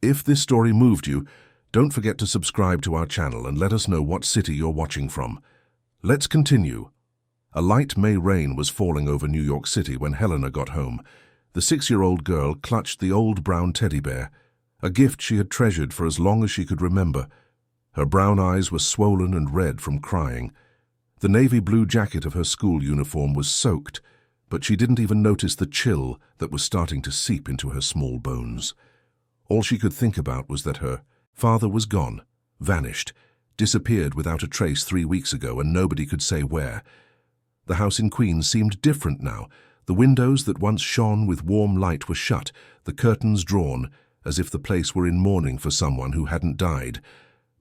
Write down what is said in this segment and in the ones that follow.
If this story moved you, don't forget to subscribe to our channel and let us know what city you're watching from. Let's continue. A light May rain was falling over New York City when Helena got home. The 6-year-old girl clutched the old brown teddy bear, a gift she had treasured for as long as she could remember. Her brown eyes were swollen and red from crying. The navy blue jacket of her school uniform was soaked, but she didn't even notice the chill that was starting to seep into her small bones. All she could think about was that her father was gone, vanished, disappeared without a trace 3 weeks ago, and nobody could say where. The house in Queens seemed different now. The windows that once shone with warm light were shut, the curtains drawn, as if the place were in mourning for someone who hadn't died,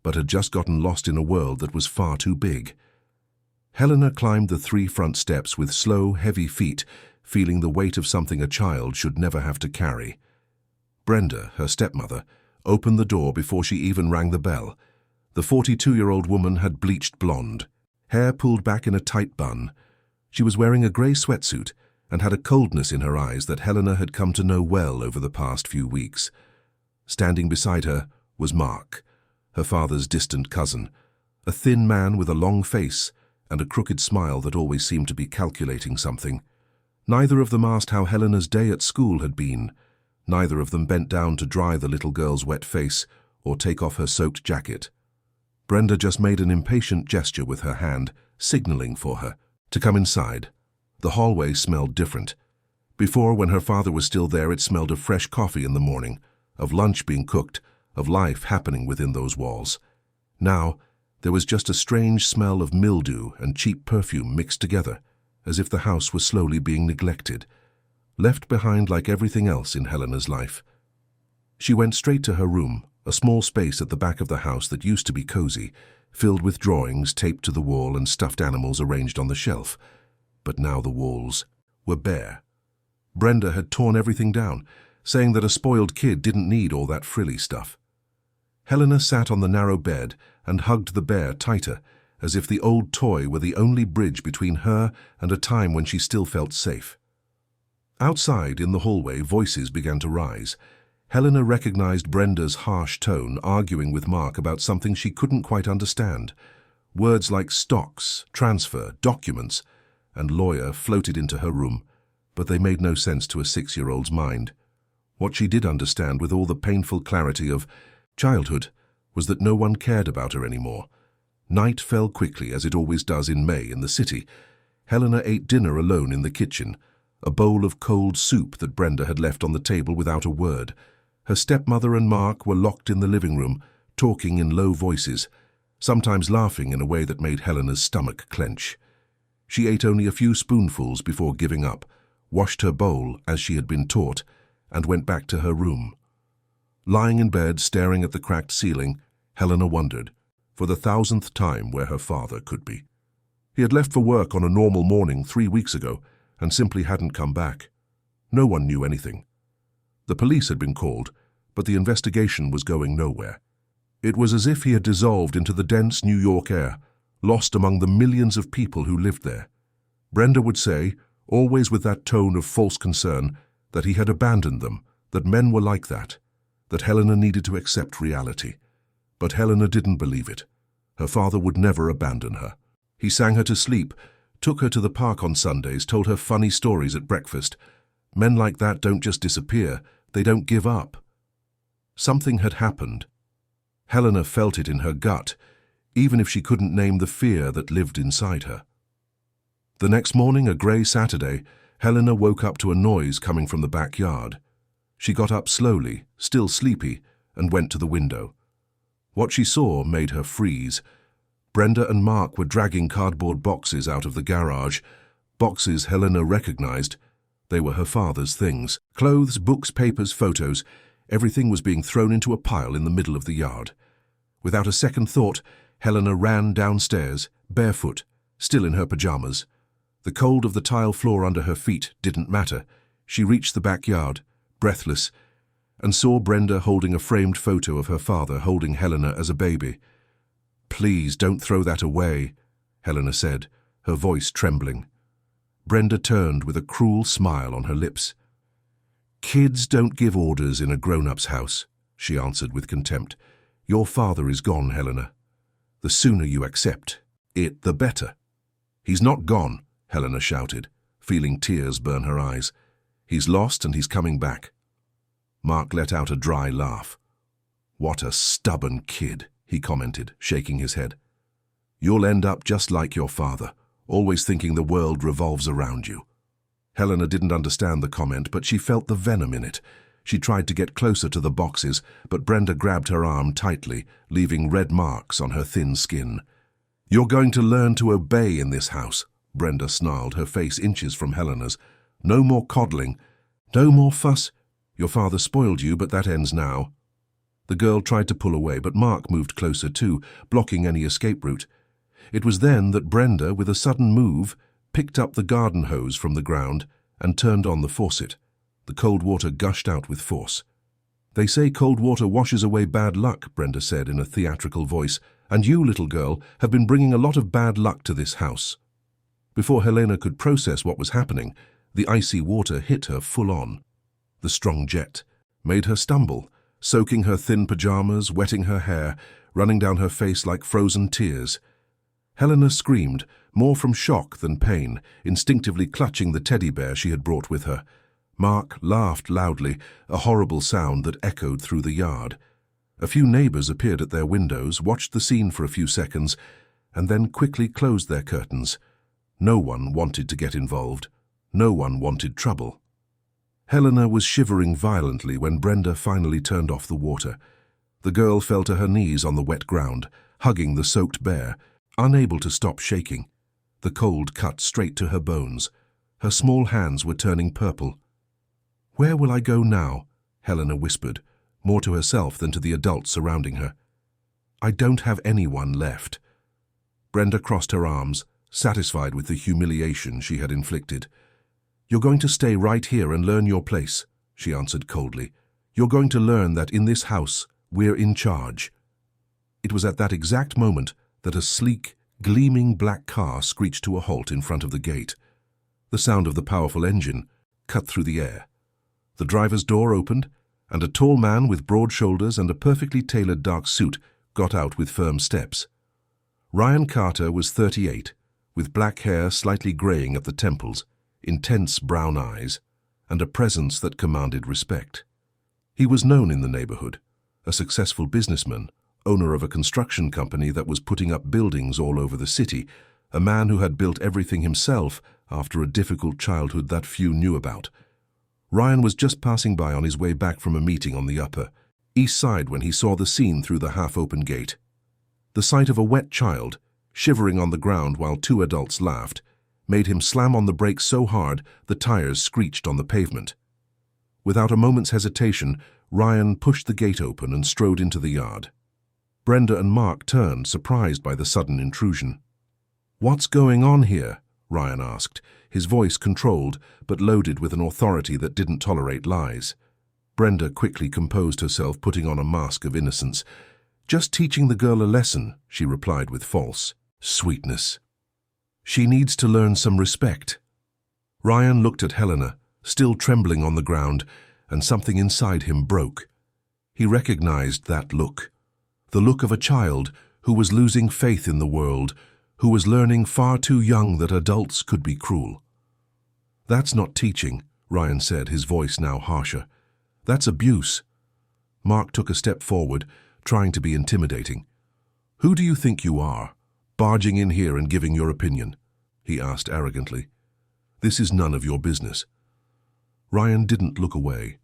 but had just gotten lost in a world that was far too big. Helena climbed the 3 front steps with slow, heavy feet, feeling the weight of something a child should never have to carry. Brenda, her stepmother, opened the door before she even rang the bell. The 42-year-old woman had bleached blonde, hair pulled back in a tight bun. She was wearing a grey sweatsuit and had a coldness in her eyes that Helena had come to know well over the past few weeks. Standing beside her was Mark, her father's distant cousin, a thin man with a long face and a crooked smile that always seemed to be calculating something. Neither of them asked how Helena's day at school had been. Neither of them bent down to dry the little girl's wet face or take off her soaked jacket. Brenda just made an impatient gesture with her hand, signaling for her to come inside. The hallway smelled different. Before, when her father was still there, it smelled of fresh coffee in the morning, of lunch being cooked, of life happening within those walls. Now, there was just a strange smell of mildew and cheap perfume mixed together, as if the house was slowly being neglected, left behind like everything else in Helena's life. She went straight to her room, a small space at the back of the house that used to be cozy, filled with drawings taped to the wall and stuffed animals arranged on the shelf. But now the walls were bare. Brenda had torn everything down, saying that a spoiled kid didn't need all that frilly stuff. Helena sat on the narrow bed and hugged the bear tighter, as if the old toy were the only bridge between her and a time when she still felt safe. Outside, in the hallway, voices began to rise. Helena recognized Brenda's harsh tone, arguing with Mark about something she couldn't quite understand. Words like stocks, transfer, documents, and lawyer floated into her room, but they made no sense to a 6-year-old's mind. What she did understand with all the painful clarity of childhood was that no one cared about her anymore. Night fell quickly, as it always does in May in the city. Helena ate dinner alone in the kitchen, a bowl of cold soup that Brenda had left on the table without a word. Her stepmother and Mark were locked in the living room, talking in low voices, sometimes laughing in a way that made Helena's stomach clench. She ate only a few spoonfuls before giving up, washed her bowl as she had been taught, and went back to her room. Lying in bed, staring at the cracked ceiling, Helena wondered, for the 1000th time, where her father could be. He had left for work on a normal morning 3 weeks ago and simply hadn't come back. No one knew anything. The police had been called, but the investigation was going nowhere. It was as if he had dissolved into the dense New York air, lost among the millions of people who lived there. Brenda would say, always with that tone of false concern, that he had abandoned them, that men were like that Helena needed to accept reality. But Helena didn't believe it. Her father would never abandon her. He sang her to sleep, took her to the park on Sundays, told her funny stories at breakfast. Men like that don't just disappear, they don't give up. Something had happened. Helena felt it in her gut, even if she couldn't name the fear that lived inside her. The next morning, a grey Saturday, Helena woke up to a noise coming from the backyard. She got up slowly, still sleepy, and went to the window. What she saw made her freeze. Brenda and Mark were dragging cardboard boxes out of the garage, boxes Helena recognized. They were her father's things. Clothes, books, papers, photos, everything was being thrown into a pile in the middle of the yard. Without a second thought, Helena ran downstairs, barefoot, still in her pajamas. The cold of the tile floor under her feet didn't matter. She reached the backyard, breathless, and saw Brenda holding a framed photo of her father holding Helena as a baby. "Please don't throw that away," Helena said, her voice trembling. Brenda turned with a cruel smile on her lips. "Kids don't give orders in a grown-up's house," she answered with contempt. Your father is gone, Helena. The sooner you accept it, the better. He's not gone, Helena shouted, feeling tears burn her eyes. He's lost and he's coming back. Mark let out a dry laugh. What a stubborn kid, he commented, shaking his head. You'll end up just like your father, always thinking the world revolves around you. Helena didn't understand the comment, but she felt the venom in it. She tried to get closer to the boxes, but Brenda grabbed her arm tightly, leaving red marks on her thin skin. You're going to learn to obey in this house, Brenda snarled, her face inches from Helena's. No more coddling. No more fuss. Your father spoiled you, but that ends now. The girl tried to pull away, but Mark moved closer too, blocking any escape route. It was then that Brenda, with a sudden move, picked up the garden hose from the ground and turned on the faucet. The cold water gushed out with force. They say cold water washes away bad luck, Brenda said in a theatrical voice, and you, little girl, have been bringing a lot of bad luck to this house. Before Helena could process what was happening, the icy water hit her full on. The strong jet made her stumble, soaking her thin pajamas, wetting her hair, running down her face like frozen tears. Helena screamed, more from shock than pain, instinctively clutching the teddy bear she had brought with her. Mark laughed loudly, a horrible sound that echoed through the yard. A few neighbors appeared at their windows, watched the scene for a few seconds, and then quickly closed their curtains. No one wanted to get involved. No one wanted trouble. Helena was shivering violently when Brenda finally turned off the water. The girl fell to her knees on the wet ground, hugging the soaked bear, unable to stop shaking. The cold cut straight to her bones. Her small hands were turning purple. Where will I go now? Helena whispered, more to herself than to the adults surrounding her. I don't have anyone left. Brenda crossed her arms, satisfied with the humiliation she had inflicted. You're going to stay right here and learn your place, she answered coldly. You're going to learn that in this house, we're in charge. It was at that exact moment that a sleek, gleaming black car screeched to a halt in front of the gate. The sound of the powerful engine cut through the air. The driver's door opened, and a tall man with broad shoulders and a perfectly tailored dark suit got out with firm steps. Ryan Carter was 38, with black hair slightly graying at the temples, intense brown eyes, and a presence that commanded respect. He was known in the neighborhood, a successful businessman, owner of a construction company that was putting up buildings all over the city, a man who had built everything himself after a difficult childhood that few knew about. Ryan was just passing by on his way back from a meeting on the Upper East Side when he saw the scene through the half-open gate. The sight of a wet child, shivering on the ground while two adults laughed, made him slam on the brakes so hard the tires screeched on the pavement. Without a moment's hesitation, Ryan pushed the gate open and strode into the yard. Brenda and Mark turned, surprised by the sudden intrusion. "What's going on here?" Ryan asked, his voice controlled but loaded with an authority that didn't tolerate lies. Brenda quickly composed herself, putting on a mask of innocence. "Just teaching the girl a lesson," she replied with false sweetness. "She needs to learn some respect." Ryan looked at Helena, still trembling on the ground, and something inside him broke. He recognized that look. The look of a child who was losing faith in the world, who was learning far too young that adults could be cruel. "That's not teaching," Ryan said, his voice now harsher. "That's abuse." Mark took a step forward, trying to be intimidating. "Who do you think you are, barging in here and giving your opinion?" he asked arrogantly. "This is none of your business." Ryan didn't look away.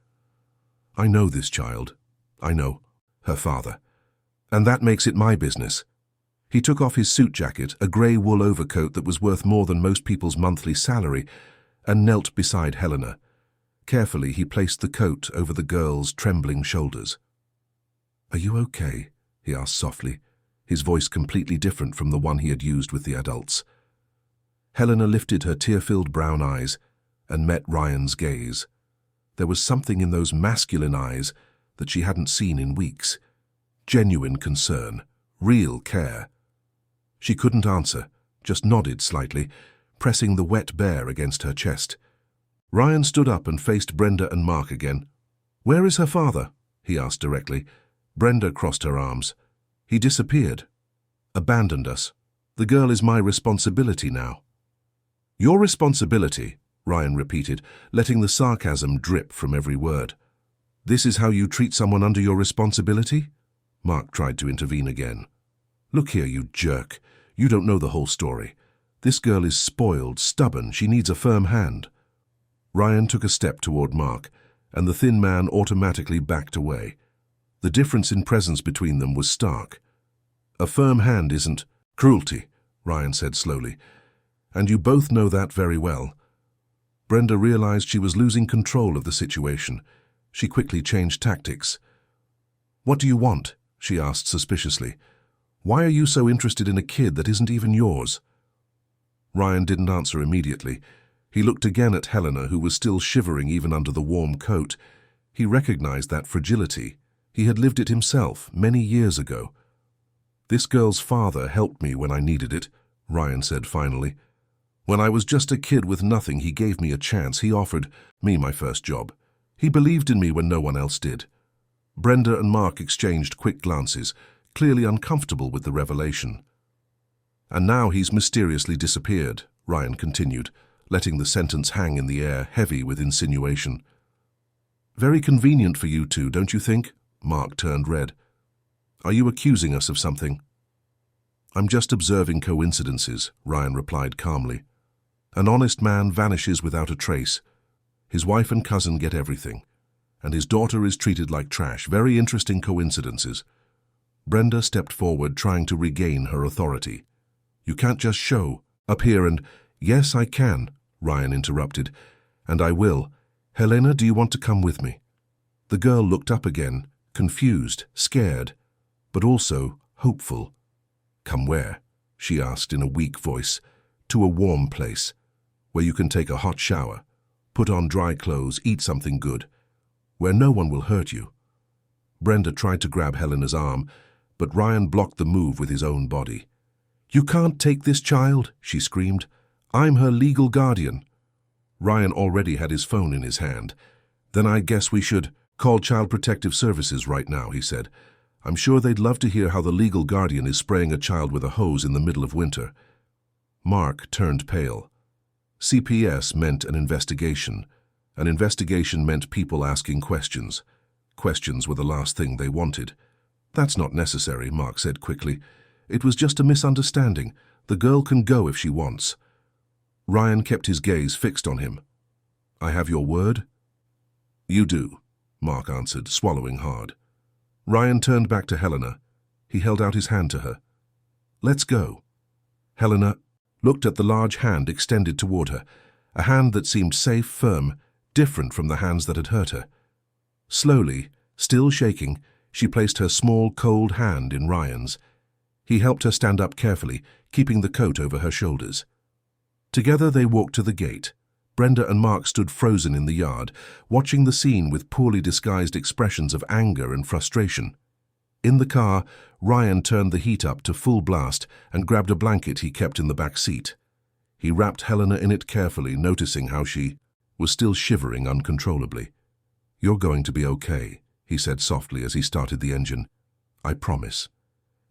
"I know this child. I know her father. And that makes it my business." He took off his suit jacket, a grey wool overcoat that was worth more than most people's monthly salary, and knelt beside Helena. Carefully, he placed the coat over the girl's trembling shoulders. "Are you okay?" he asked softly, his voice completely different from the one he had used with the adults. Helena lifted her tear-filled brown eyes and met Ryan's gaze. There was something in those masculine eyes that she hadn't seen in weeks. Genuine concern, real care. She couldn't answer, just nodded slightly, pressing the wet bear against her chest. Ryan stood up and faced Brenda and Mark again. "Where is her father?" he asked directly. Brenda crossed her arms. He disappeared. Abandoned us. The girl is my responsibility now. Your responsibility, Ryan repeated, letting the sarcasm drip from every word. This is how you treat someone under your responsibility? Mark tried to intervene again. Look here, you jerk. You don't know the whole story. This girl is spoiled, stubborn. She needs a firm hand. Ryan took a step toward Mark, and the thin man automatically backed away. The difference in presence between them was stark. A firm hand isn't cruelty, Ryan said slowly. And you both know that very well. Brenda realized she was losing control of the situation. She quickly changed tactics. What do you want? She asked suspiciously. Why are you so interested in a kid that isn't even yours? Ryan didn't answer immediately. He looked again at Helena, who was still shivering even under the warm coat. He recognized that fragility. He had lived it himself many years ago. This girl's father helped me when I needed it, Ryan said finally. When I was just a kid with nothing, he gave me a chance. He offered me my first job. He believed in me when no one else did. Brenda and Mark exchanged quick glances, clearly uncomfortable with the revelation. And now he's mysteriously disappeared, Ryan continued, letting the sentence hang in the air, heavy with insinuation. Very convenient for you two, don't you think? Mark turned red. Are you accusing us of something? I'm just observing coincidences, Ryan replied calmly. An honest man vanishes without a trace. His wife and cousin get everything, and his daughter is treated like trash. Very interesting coincidences. Brenda stepped forward, trying to regain her authority. You can't just show up here and... Yes, I can, Ryan interrupted, and I will. Helena, do you want to come with me? The girl looked up again, confused, scared, but also hopeful. Come where? She asked in a weak voice. To a warm place, where you can take a hot shower, put on dry clothes, eat something good, where no one will hurt you. Brenda tried to grab Helena's arm, but Ryan blocked the move with his own body. You can't take this child, she screamed. I'm her legal guardian. Ryan already had his phone in his hand. Then I guess we should call Child Protective Services right now, he said. I'm sure they'd love to hear how the legal guardian is spraying a child with a hose in the middle of winter. Mark turned pale. CPS meant an investigation. An investigation meant people asking questions. Questions were the last thing they wanted. That's not necessary, Mark said quickly. It was just a misunderstanding. The girl can go if she wants. Ryan kept his gaze fixed on him. I have your word? You do, Mark answered, swallowing hard. Ryan turned back to Helena. He held out his hand to her. Let's go. Helena looked at the large hand extended toward her, a hand that seemed safe, firm, different from the hands that had hurt her. Slowly, still shaking, she placed her small, cold hand in Ryan's. He helped her stand up carefully, keeping the coat over her shoulders. Together they walked to the gate. Brenda and Mark stood frozen in the yard, watching the scene with poorly disguised expressions of anger and frustration. In the car, Ryan turned the heat up to full blast and grabbed a blanket he kept in the back seat. He wrapped Helena in it carefully, noticing how she was still shivering uncontrollably. You're going to be okay, he said softly as he started the engine. I promise.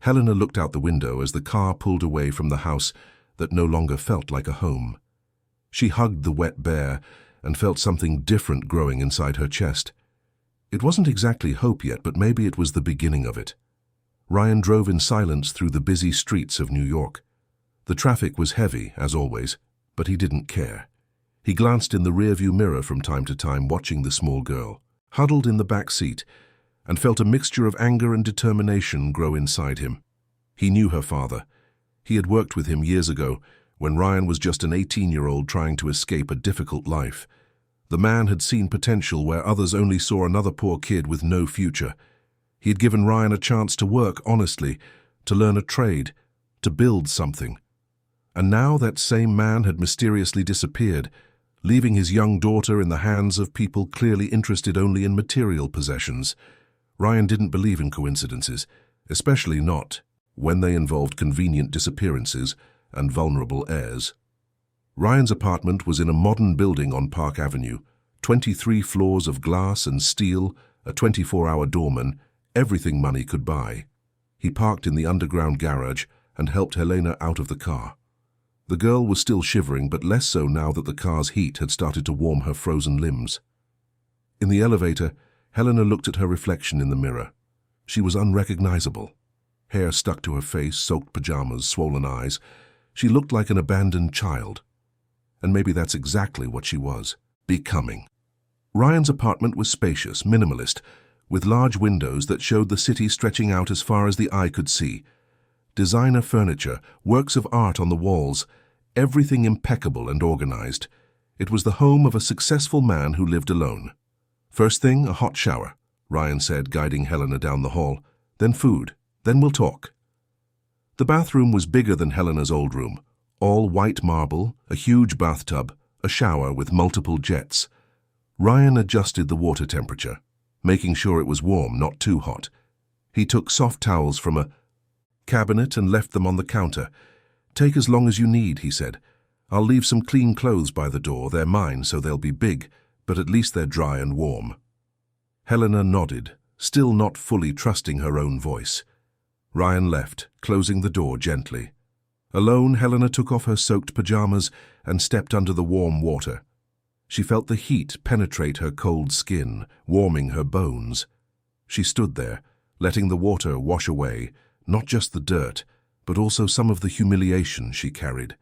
Helena looked out the window as the car pulled away from the house that no longer felt like a home. She hugged the wet bear and felt something different growing inside her chest. It wasn't exactly hope yet, but maybe it was the beginning of it. Ryan drove in silence through the busy streets of New York. The traffic was heavy, as always, but he didn't care. He glanced in the rearview mirror from time to time, watching the small girl, huddled in the back seat, and felt a mixture of anger and determination grow inside him. He knew her father. He had worked with him years ago, when Ryan was just an 18-year-old trying to escape a difficult life. The man had seen potential where others only saw another poor kid with no future. He had given Ryan a chance to work honestly, to learn a trade, to build something. And now that same man had mysteriously disappeared, leaving his young daughter in the hands of people clearly interested only in material possessions. Ryan didn't believe in coincidences, especially not when they involved convenient disappearances and vulnerable heirs. Ryan's apartment was in a modern building on Park Avenue, 23 floors of glass and steel a 24-hour doorman, everything money could buy. He parked in the underground garage and helped Helena out of the car. The girl was still shivering, but less so now that the car's heat had started to warm her frozen limbs. In the elevator, Helena looked at her reflection in the mirror. She was unrecognizable. Hair stuck to her face, soaked pajamas, swollen eyes. She looked like an abandoned child. And maybe that's exactly what she was, becoming. Ryan's apartment was spacious, minimalist, with large windows that showed the city stretching out as far as the eye could see. Designer furniture, works of art on the walls, everything impeccable and organized. It was the home of a successful man who lived alone. First thing, a hot shower, Ryan said, guiding Helena down the hall. Then food. Then we'll talk. The bathroom was bigger than Helena's old room. All white marble, a huge bathtub, a shower with multiple jets. Ryan adjusted the water temperature, making sure it was warm, not too hot. He took soft towels from a cabinet and left them on the counter. "Take as long as you need," he said. "I'll leave some clean clothes by the door. They're mine, so they'll be big, but at least they're dry and warm." Helena nodded, still not fully trusting her own voice. Ryan left, closing the door gently. Alone, Helena took off her soaked pajamas and stepped under the warm water. She felt the heat penetrate her cold skin, warming her bones. She stood there, letting the water wash away, not just the dirt, but also some of the humiliation she carried.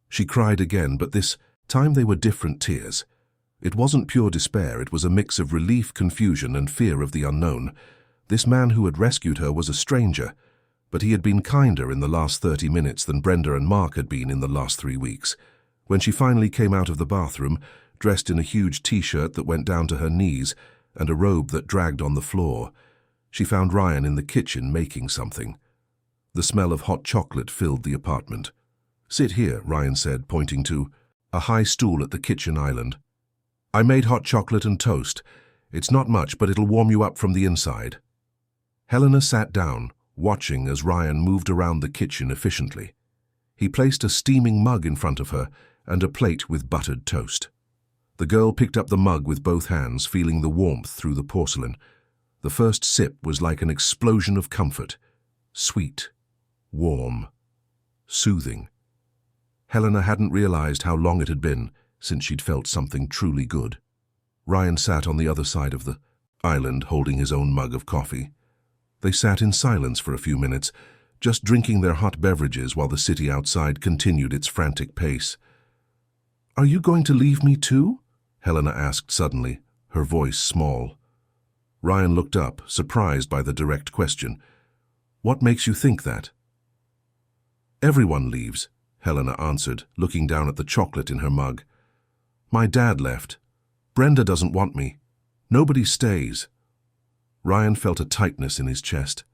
She cried again, but this time they were different tears. It wasn't pure despair, it was a mix of relief, confusion, and fear of the unknown. This man who had rescued her was a stranger, but he had been kinder in the last 30 minutes than Brenda and Mark had been in the last 3 weeks. When she finally came out of the bathroom, dressed in a huge t-shirt that went down to her knees and a robe that dragged on the floor, she found Ryan in the kitchen making something. The smell of hot chocolate filled the apartment. "Sit here," Ryan said, pointing to a high stool at the kitchen island. "I made hot chocolate and toast. It's not much, but it'll warm you up from the inside." Helena sat down, watching as Ryan moved around the kitchen efficiently. He placed a steaming mug in front of her and a plate with buttered toast. The girl picked up the mug with both hands, feeling the warmth through the porcelain. The first sip was like an explosion of comfort. Sweet, warm, soothing. Helena hadn't realized how long it had been since she'd felt something truly good. Ryan sat on the other side of the island, holding his own mug of coffee. They sat in silence for a few minutes, just drinking their hot beverages while the city outside continued its frantic pace. "Are you going to leave me too?" Helena asked suddenly, her voice small. Ryan looked up, surprised by the direct question. "What makes you think that?" "Everyone leaves," Helena answered, looking down at the chocolate in her mug. "My dad left. Brenda doesn't want me. Nobody stays." Ryan felt a tightness in his chest.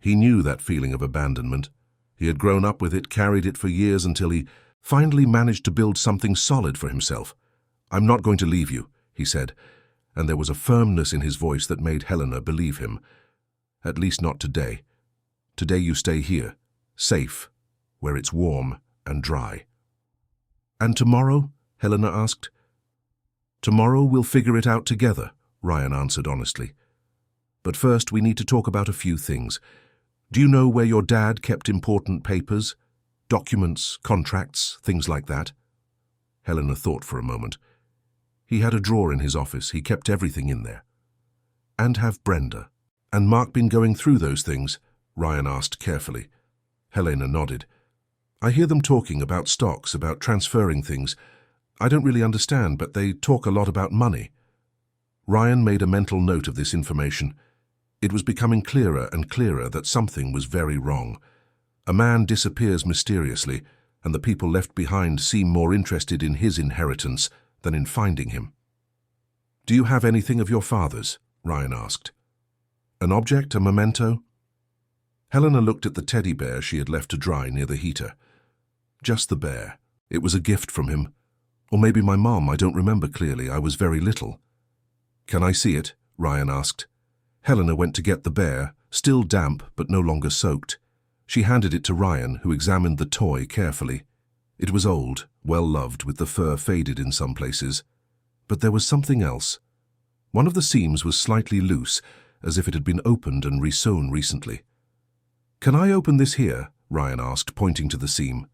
He knew that feeling of abandonment. He had grown up with it, carried it for years until he finally managed to build something solid for himself. "I'm not going to leave you," he said, and there was a firmness in his voice that made Helena believe him. "At least not today. Today you stay here, safe, where it's warm and dry." "And tomorrow?" Helena asked. "Tomorrow we'll figure it out together," Ryan answered honestly. "But first we need to talk about a few things. Do you know where your dad kept important papers? Documents, contracts, things like that?" Helena thought for a moment. "He had a drawer in his office. He kept everything in there." "And have Brenda and Mark been going through those things?" Ryan asked carefully. Helena nodded. "I hear them talking about stocks, about transferring things. I don't really understand, but they talk a lot about money." Ryan made a mental note of this information. It was becoming clearer and clearer that something was very wrong. A man disappears mysteriously, and the people left behind seem more interested in his inheritance than in finding him. "Do you have anything of your father's?" Ryan asked. "An object, a memento?" Helena looked at the teddy bear she had left to dry near the heater. "Just the bear. It was a gift from him. Or maybe my mom, I don't remember clearly. I was very little." "Can I see it?" Ryan asked. Helena went to get the bear, still damp but no longer soaked. She handed it to Ryan, who examined the toy carefully. It was old, well-loved, with the fur faded in some places. But there was something else. One of the seams was slightly loose, as if it had been opened and resewn recently. "Can I open this here?" Ryan asked, pointing to the seam.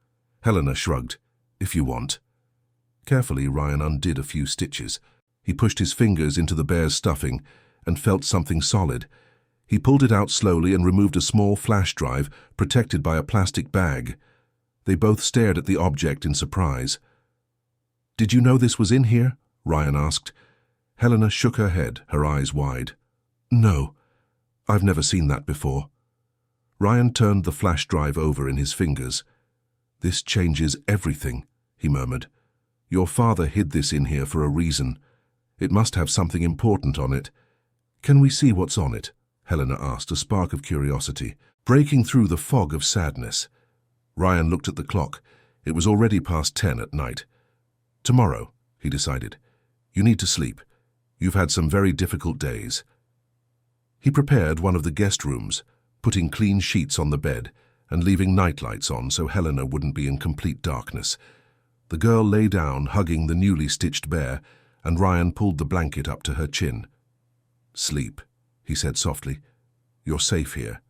Helena shrugged. "If you want." Carefully, Ryan undid a few stitches. He pushed his fingers into the bear's stuffing and felt something solid. He pulled it out slowly and removed a small flash drive protected by a plastic bag. They both stared at the object in surprise. "Did you know this was in here?" Ryan asked. Helena shook her head, her eyes wide. "No, I've never seen that before." Ryan turned the flash drive over in his fingers. "This changes everything," he murmured. "Your father hid this in here for a reason. It must have something important on it." "Can we see what's on it?" Helena asked, a spark of curiosity, breaking through the fog of sadness. Ryan looked at the clock. It was already past 10 at night. "Tomorrow," he decided. "You need to sleep. You've had some very difficult days." He prepared one of the guest rooms, putting clean sheets on the bed and leaving nightlights on so Helena wouldn't be in complete darkness. The girl lay down, hugging the newly stitched bear, and Ryan pulled the blanket up to her chin. "Sleep," he said softly. "You're safe here."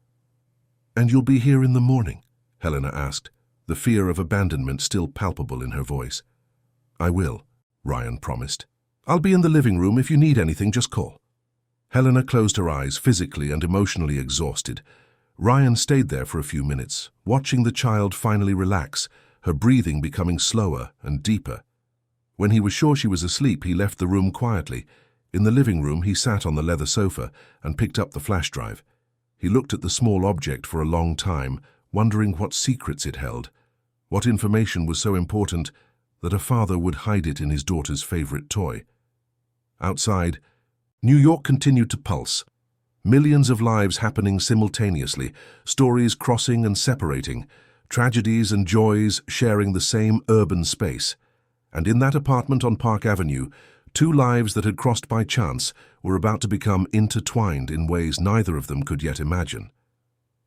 "And you'll be here in the morning?" Helena asked, the fear of abandonment still palpable in her voice. "I will," Ryan promised. "I'll be in the living room. If you need anything, just call." Helena closed her eyes, physically and emotionally exhausted. Ryan stayed there for a few minutes, watching the child finally relax, her breathing becoming slower and deeper. When he was sure she was asleep, he left the room quietly. In the living room, he sat on the leather sofa and picked up the flash drive. He looked at the small object for a long time, wondering what secrets it held. What information was so important that a father would hide it in his daughter's favorite toy? Outside, New York continued to pulse. Millions of lives happening simultaneously, stories crossing and separating, tragedies and joys sharing the same urban space. And in that apartment on Park Avenue, two lives that had crossed by chance were about to become intertwined in ways neither of them could yet imagine.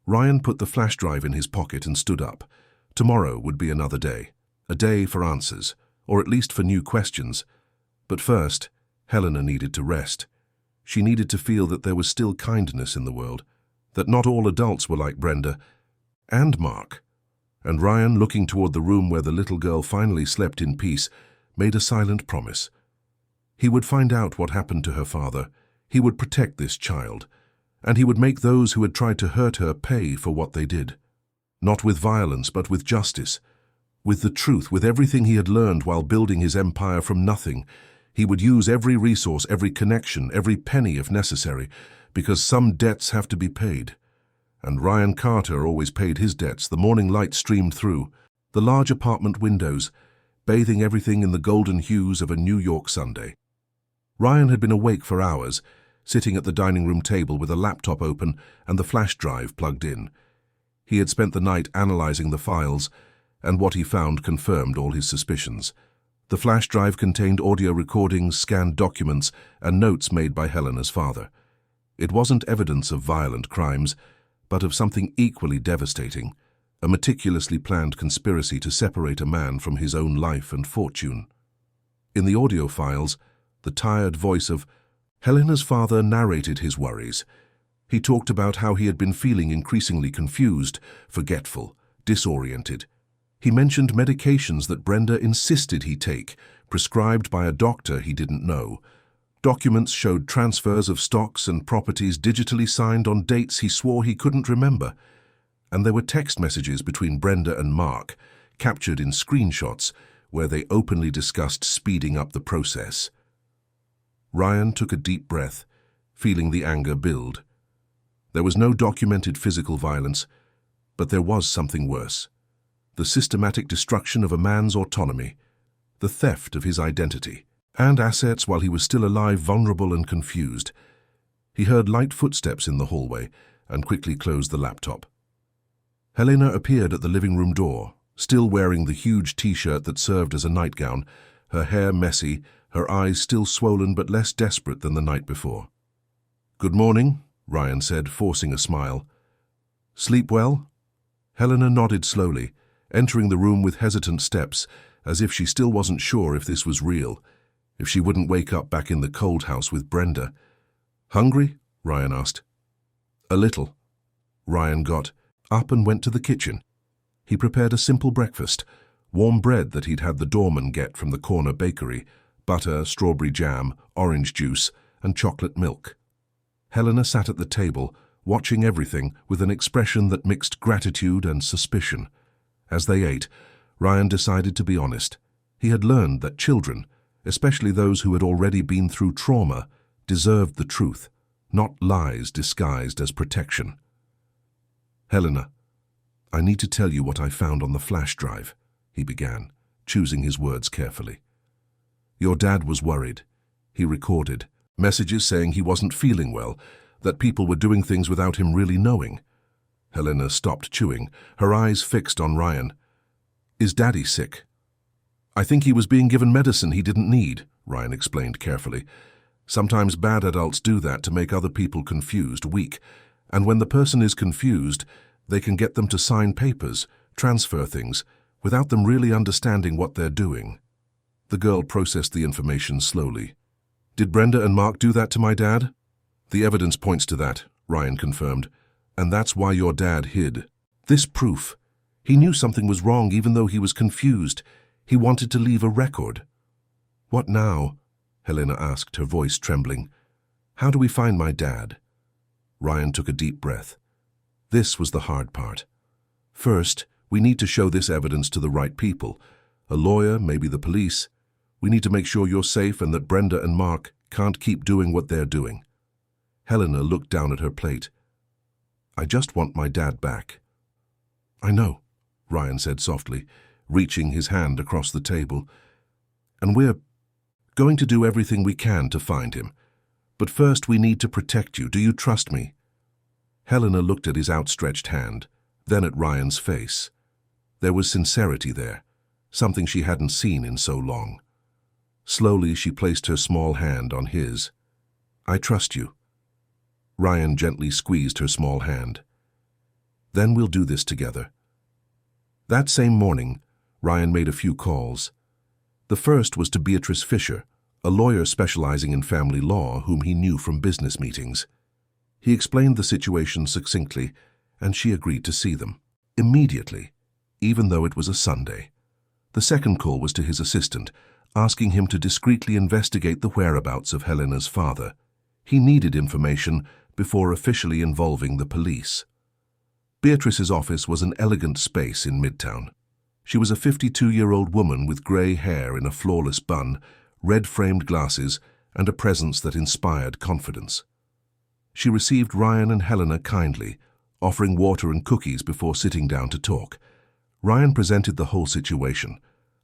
Ryan put the flash drive in his pocket and stood up. Tomorrow would be another day. A day for answers, or at least for new questions. But first, Helena needed to rest. She needed to feel that there was still kindness in the world, that not all adults were like Brenda and Mark. And Ryan, looking toward the room where the little girl finally slept in peace, made a silent promise. He would find out what happened to her father. He would protect this child, and he would make those who had tried to hurt her pay for what they did. Not with violence, but with justice. With the truth, with everything he had learned while building his empire from nothing. He would use every resource, every connection, every penny if necessary, because some debts have to be paid. And Ryan Carter always paid his debts. The morning light streamed through, the large apartment windows, bathing everything in the golden hues of a New York Sunday. Ryan had been awake for hours, sitting at the dining room table with a laptop open and the flash drive plugged in. He had spent the night analyzing the files, and what he found confirmed all his suspicions. The flash drive contained audio recordings, scanned documents, and notes made by Helena's father. It wasn't evidence of violent crimes, but of something equally devastating, a meticulously planned conspiracy to separate a man from his own life and fortune. In the audio files, the tired voice of Helena's father narrated his worries. He talked about how he had been feeling increasingly confused, forgetful, disoriented. He mentioned medications that Brenda insisted he take, prescribed by a doctor he didn't know. Documents showed transfers of stocks and properties digitally signed on dates he swore he couldn't remember. And there were text messages between Brenda and Mark, captured in screenshots, where they openly discussed speeding up the process. Ryan took a deep breath, feeling the anger build. There was no documented physical violence, but there was something worse. The systematic destruction of a man's autonomy, the theft of his identity, and assets while he was still alive, vulnerable and confused. He heard light footsteps in the hallway and quickly closed the laptop. Helena appeared at the living room door, still wearing the huge t-shirt that served as a nightgown, her hair messy, her eyes still swollen but less desperate than the night before. "Good morning," Ryan said, forcing a smile. "Sleep well?" Helena nodded slowly, entering the room with hesitant steps, as if she still wasn't sure if this was real. If she wouldn't wake up back in the cold house with Brenda. "Hungry?" Ryan asked. "A little." Ryan got up and went to the kitchen. He prepared a simple breakfast, warm bread that he'd had the doorman get from the corner bakery, butter, strawberry jam, orange juice, and chocolate milk. Helena sat at the table, watching everything with an expression that mixed gratitude and suspicion. As they ate, Ryan decided to be honest. He had learned that children, especially those who had already been through trauma, deserved the truth, not lies disguised as protection. "Helena, I need to tell you what I found on the flash drive," he began, choosing his words carefully. "Your dad was worried. He recorded messages saying he wasn't feeling well, that people were doing things without him really knowing." Helena stopped chewing, her eyes fixed on Ryan. "Is Daddy sick?" "I think he was being given medicine he didn't need," Ryan explained carefully. "Sometimes bad adults do that to make other people confused, weak, and when the person is confused, they can get them to sign papers, transfer things, without them really understanding what they're doing." The girl processed the information slowly. "Did Brenda and Mark do that to my dad?" "The evidence points to that," Ryan confirmed, "and that's why your dad hid. This proof. He knew something was wrong even though he was confused. He wanted to leave a record." "What now?" Helena asked, her voice trembling. "How do we find my dad?" Ryan took a deep breath. This was the hard part. "First, we need to show this evidence to the right people. A lawyer, maybe the police. We need to make sure you're safe and that Brenda and Mark can't keep doing what they're doing." Helena looked down at her plate. "I just want my dad back." "I know," Ryan said softly, reaching his hand across the table. "And we're going to do everything we can to find him. But first we need to protect you. Do you trust me?" Helena looked at his outstretched hand, then at Ryan's face. There was sincerity there, something she hadn't seen in so long. Slowly she placed her small hand on his. "I trust you." Ryan gently squeezed her small hand. "Then we'll do this together." That same morning, Ryan made a few calls. The first was to Beatrice Fisher, a lawyer specializing in family law whom he knew from business meetings. He explained the situation succinctly, and she agreed to see them. Immediately, even though it was a Sunday. The second call was to his assistant, asking him to discreetly investigate the whereabouts of Helena's father. He needed information before officially involving the police. Beatrice's office was an elegant space in Midtown. She was a 52-year-old woman with grey hair in a flawless bun, red-framed glasses, and a presence that inspired confidence. She received Ryan and Helena kindly, offering water and cookies before sitting down to talk. Ryan presented the whole situation: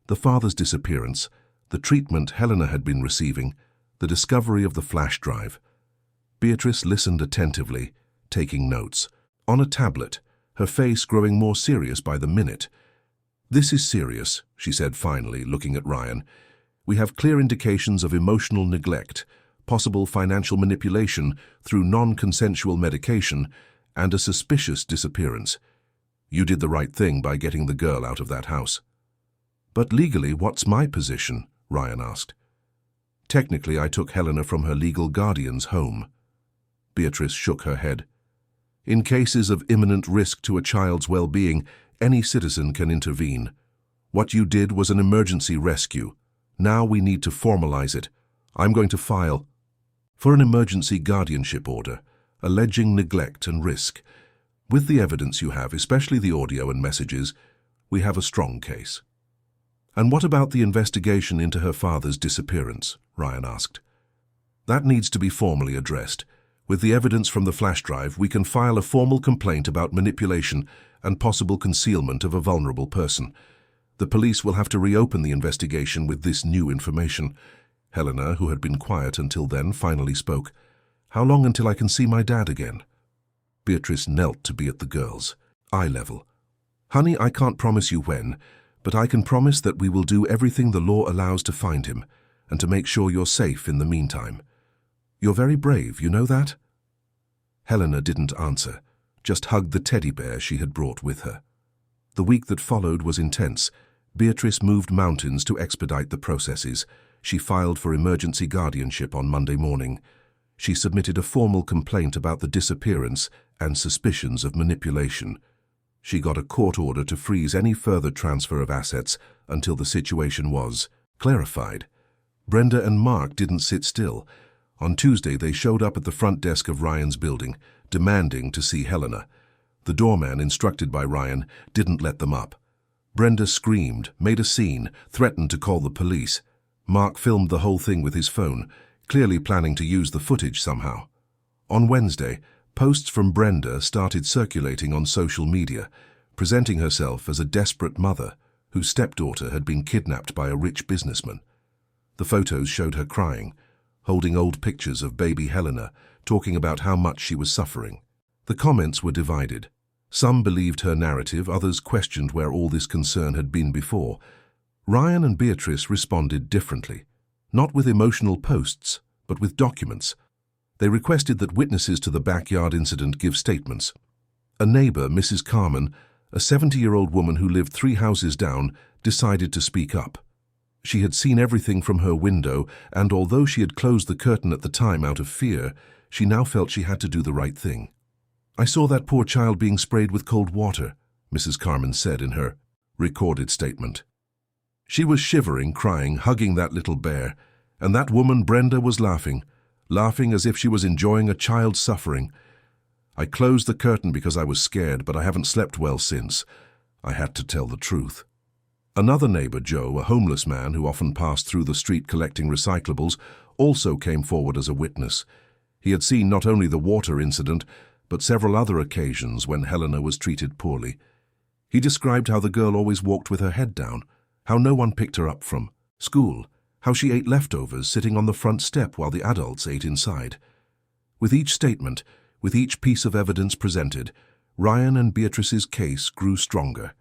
the father's disappearance, the treatment Helena had been receiving, the discovery of the flash drive. Beatrice listened attentively, taking notes. On a tablet, her face growing more serious by the minute. "This is serious," she said finally, looking at Ryan. "We have clear indications of emotional neglect, possible financial manipulation through non-consensual medication, and a suspicious disappearance. You did the right thing by getting the girl out of that house." "But legally, what's my position?" Ryan asked. "Technically, I took Helena from her legal guardian's home." Beatrice shook her head. "In cases of imminent risk to a child's well-being, any citizen can intervene. What you did was an emergency rescue. Now we need to formalize it. I'm going to file for an emergency guardianship order, alleging neglect and risk. With the evidence you have, especially the audio and messages, we have a strong case." "And what about the investigation into her father's disappearance?" Ryan asked. "That needs to be formally addressed. With the evidence from the flash drive, we can file a formal complaint about manipulation and possible concealment of a vulnerable person. The police will have to reopen the investigation with this new information." Helena, who had been quiet until then, finally spoke. "How long until I can see my dad again?" Beatrice knelt to be at the girl's eye level. "Honey, I can't promise you when, but I can promise that we will do everything the law allows to find him and to make sure you're safe in the meantime. You're very brave, you know that?" Helena didn't answer, just hugged the teddy bear she had brought with her. The week that followed was intense. Beatrice moved mountains to expedite the processes. she filed for emergency guardianship on Monday morning. She submitted a formal complaint about the disappearance and suspicions of manipulation. She got a court order to freeze any further transfer of assets until the situation was clarified. Brenda and Mark didn't sit still. On Tuesday, they showed up at the front desk of Ryan's building, demanding to see Helena. The doorman, instructed by Ryan, didn't let them up. Brenda screamed, made a scene, threatened to call the police. Mark filmed the whole thing with his phone, clearly planning to use the footage somehow. On Wednesday, posts from Brenda started circulating on social media, presenting herself as a desperate mother whose stepdaughter had been kidnapped by a rich businessman. The photos showed her crying, holding old pictures of baby Helena, talking about how much she was suffering. The comments were divided. Some believed her narrative, others questioned where all this concern had been before. Ryan and Beatrice responded differently, not with emotional posts, but with documents. They requested that witnesses to the backyard incident give statements. A neighbor, Mrs. Carmen, a 70-year-old woman who lived 3 houses down, decided to speak up. She had seen everything from her window, and although she had closed the curtain at the time out of fear, she now felt she had to do the right thing. "I saw that poor child being sprayed with cold water," Mrs. Carmen said in her recorded statement. She was shivering, crying, hugging that little bear, and that woman, Brenda, was laughing as if she was enjoying a child's suffering. "I closed the curtain because I was scared, but I haven't slept well since. I had to tell the truth." Another neighbor, Joe, a homeless man who often passed through the street collecting recyclables, also came forward as a witness. He had seen not only the water incident, but several other occasions when Helena was treated poorly. He described how the girl always walked with her head down, how no one picked her up from school, how she ate leftovers sitting on the front step while the adults ate inside. With each statement, with each piece of evidence presented, Ryan and Beatrice's case grew stronger.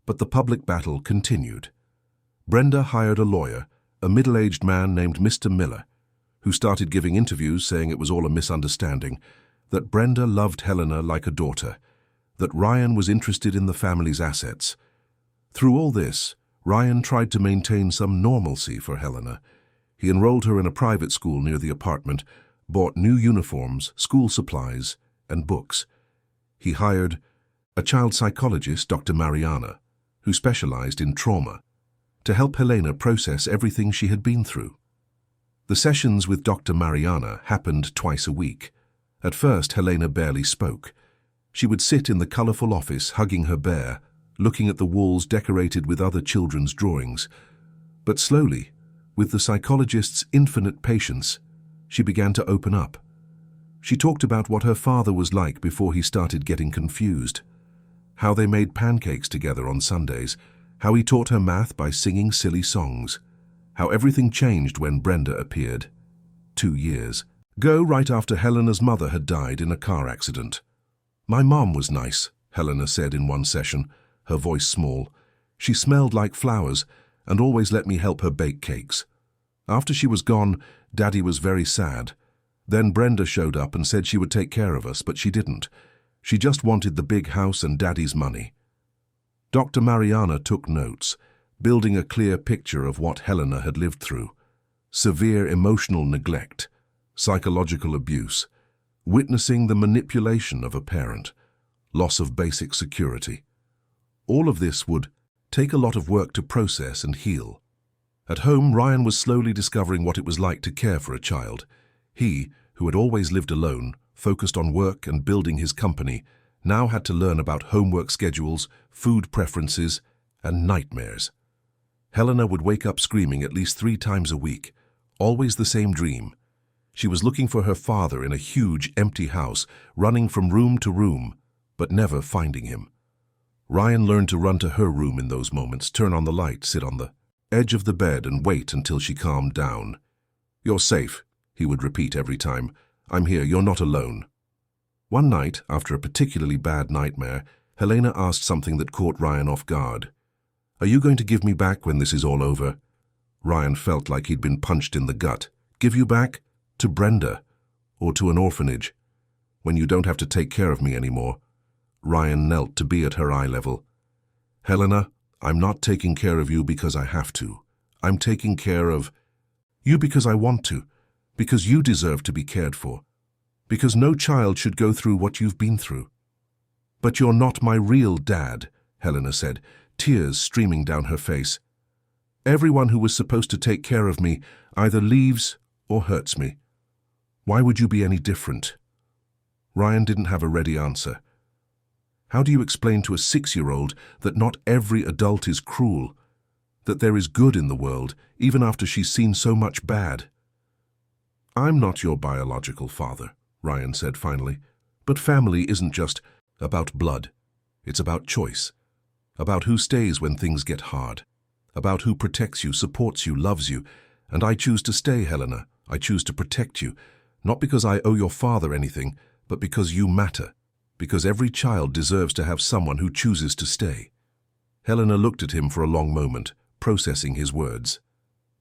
But the public battle continued. Brenda hired a lawyer, a middle-aged man named Mr. Miller, who started giving interviews saying it was all a misunderstanding, that Brenda loved Helena like a daughter, that Ryan was interested in the family's assets. Through all this, Ryan tried to maintain some normalcy for Helena. He enrolled her in a private school near the apartment, bought new uniforms, school supplies, and books. He hired a child psychologist, Dr. Mariana, who specialized in trauma, to help Helena process everything she had been through. The sessions with Dr. Mariana happened twice a week. At first, Helena barely spoke. She would sit in the colorful office hugging her bear, looking at the walls decorated with other children's drawings. But slowly, with the psychologist's infinite patience, she began to open up. She talked about what her father was like before he started getting confused, how they made pancakes together on Sundays, how he taught her math by singing silly songs, how everything changed when Brenda appeared. 2 years ago, right after Helena's mother had died in a car accident. "My mom was nice," Helena said in one session, her voice small. "She smelled like flowers and always let me help her bake cakes. After she was gone, Daddy was very sad. Then Brenda showed up and said she would take care of us, but she didn't. She just wanted the big house and Daddy's money." Dr. Mariana took notes, building a clear picture of what Helena had lived through. Severe emotional neglect, psychological abuse, witnessing the manipulation of a parent, loss of basic security. All of this would take a lot of work to process and heal. At home, Ryan was slowly discovering what it was like to care for a child. He, who had always lived alone, focused on work and building his company, now had to learn about homework schedules, food preferences, and nightmares. Helena would wake up screaming at least 3 times a week, always the same dream. She was looking for her father in a huge, empty house, running from room to room, but never finding him. Ryan learned to run to her room in those moments, turn on the light, sit on the edge of the bed and wait until she calmed down. "You're safe," he would repeat every time. "I'm here, you're not alone." One night, after a particularly bad nightmare, Helena asked something that caught Ryan off guard. "Are you going to give me back when this is all over?" Ryan felt like he'd been punched in the gut. "Give you back? To Brenda? Or to an orphanage? When you don't have to take care of me anymore?" Ryan knelt to be at her eye level. "Helena, I'm not taking care of you because I have to. I'm taking care of You because I want to, because you deserve to be cared for, because no child should go through what you've been through. But you're not my real dad, Helena said, tears streaming down her face. Everyone who was supposed to take care of me either leaves or hurts me. Why would you be any different? Ryan didn't have a ready answer. How do you explain to a 6-year-old that not every adult is cruel, that there is good in the world, even after she's seen so much bad? I'm not your biological father, Ryan said finally, but family isn't just about blood. It's about choice, about who stays when things get hard, about who protects you, supports you, loves you. And I choose to stay, Helena. I choose to protect you, not because I owe your father anything, but because you matter, because every child deserves to have someone who chooses to stay. Helena looked at him for a long moment, processing his words.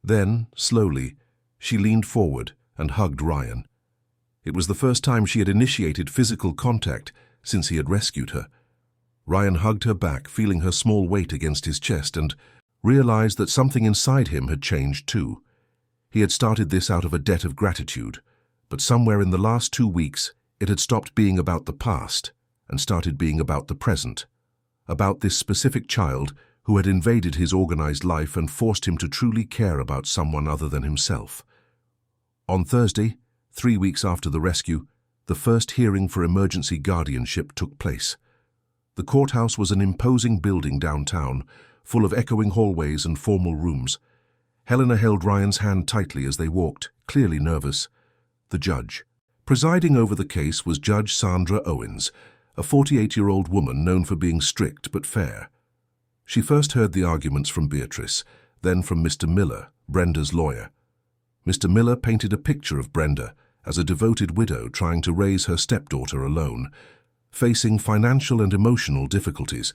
Then, slowly, she leaned forward and hugged Ryan. It was the first time she had initiated physical contact since he had rescued her. Ryan hugged her back, feeling her small weight against his chest, and realized that something inside him had changed too. He had started this out of a debt of gratitude, but somewhere in the last 2 weeks, it had stopped being about the past and started being about the present, about this specific child who had invaded his organized life and forced him to truly care about someone other than himself. On Thursday, 3 weeks after the rescue, the first hearing for emergency guardianship took place. The courthouse was an imposing building downtown, full of echoing hallways and formal rooms. Helena held Ryan's hand tightly as they walked, clearly nervous. The judge. Presiding over the case was Judge Sandra Owens, a 48-year-old woman known for being strict but fair. She first heard the arguments from Beatrice, then from Mr. Miller, Brenda's lawyer. Mr. Miller painted a picture of Brenda as a devoted widow trying to raise her stepdaughter alone, facing financial and emotional difficulties.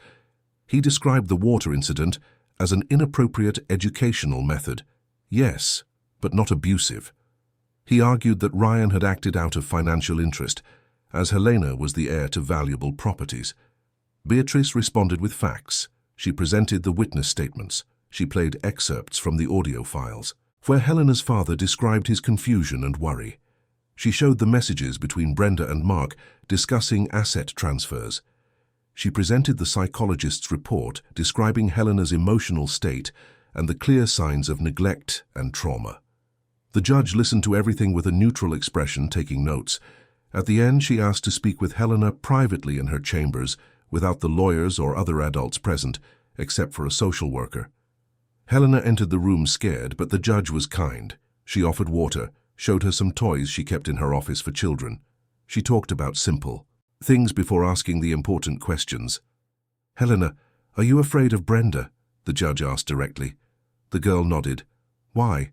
He described the water incident as an inappropriate educational method. Yes, but not abusive. He argued that Ryan had acted out of financial interest, as Helena was the heir to valuable properties. Beatrice responded with facts. She presented the witness statements. She played excerpts from the audio files, where Helena's father described his confusion and worry. She showed the messages between Brenda and Mark discussing asset transfers. She presented the psychologist's report describing Helena's emotional state and the clear signs of neglect and trauma. The judge listened to everything with a neutral expression, taking notes. At the end, she asked to speak with Helena privately in her chambers, without the lawyers or other adults present, except for a social worker. Helena entered the room scared, but the judge was kind. She offered water, showed her some toys she kept in her office for children. She talked about simple things before asking the important questions. "Helena, are you afraid of Brenda?" the judge asked directly. The girl nodded. "Why?"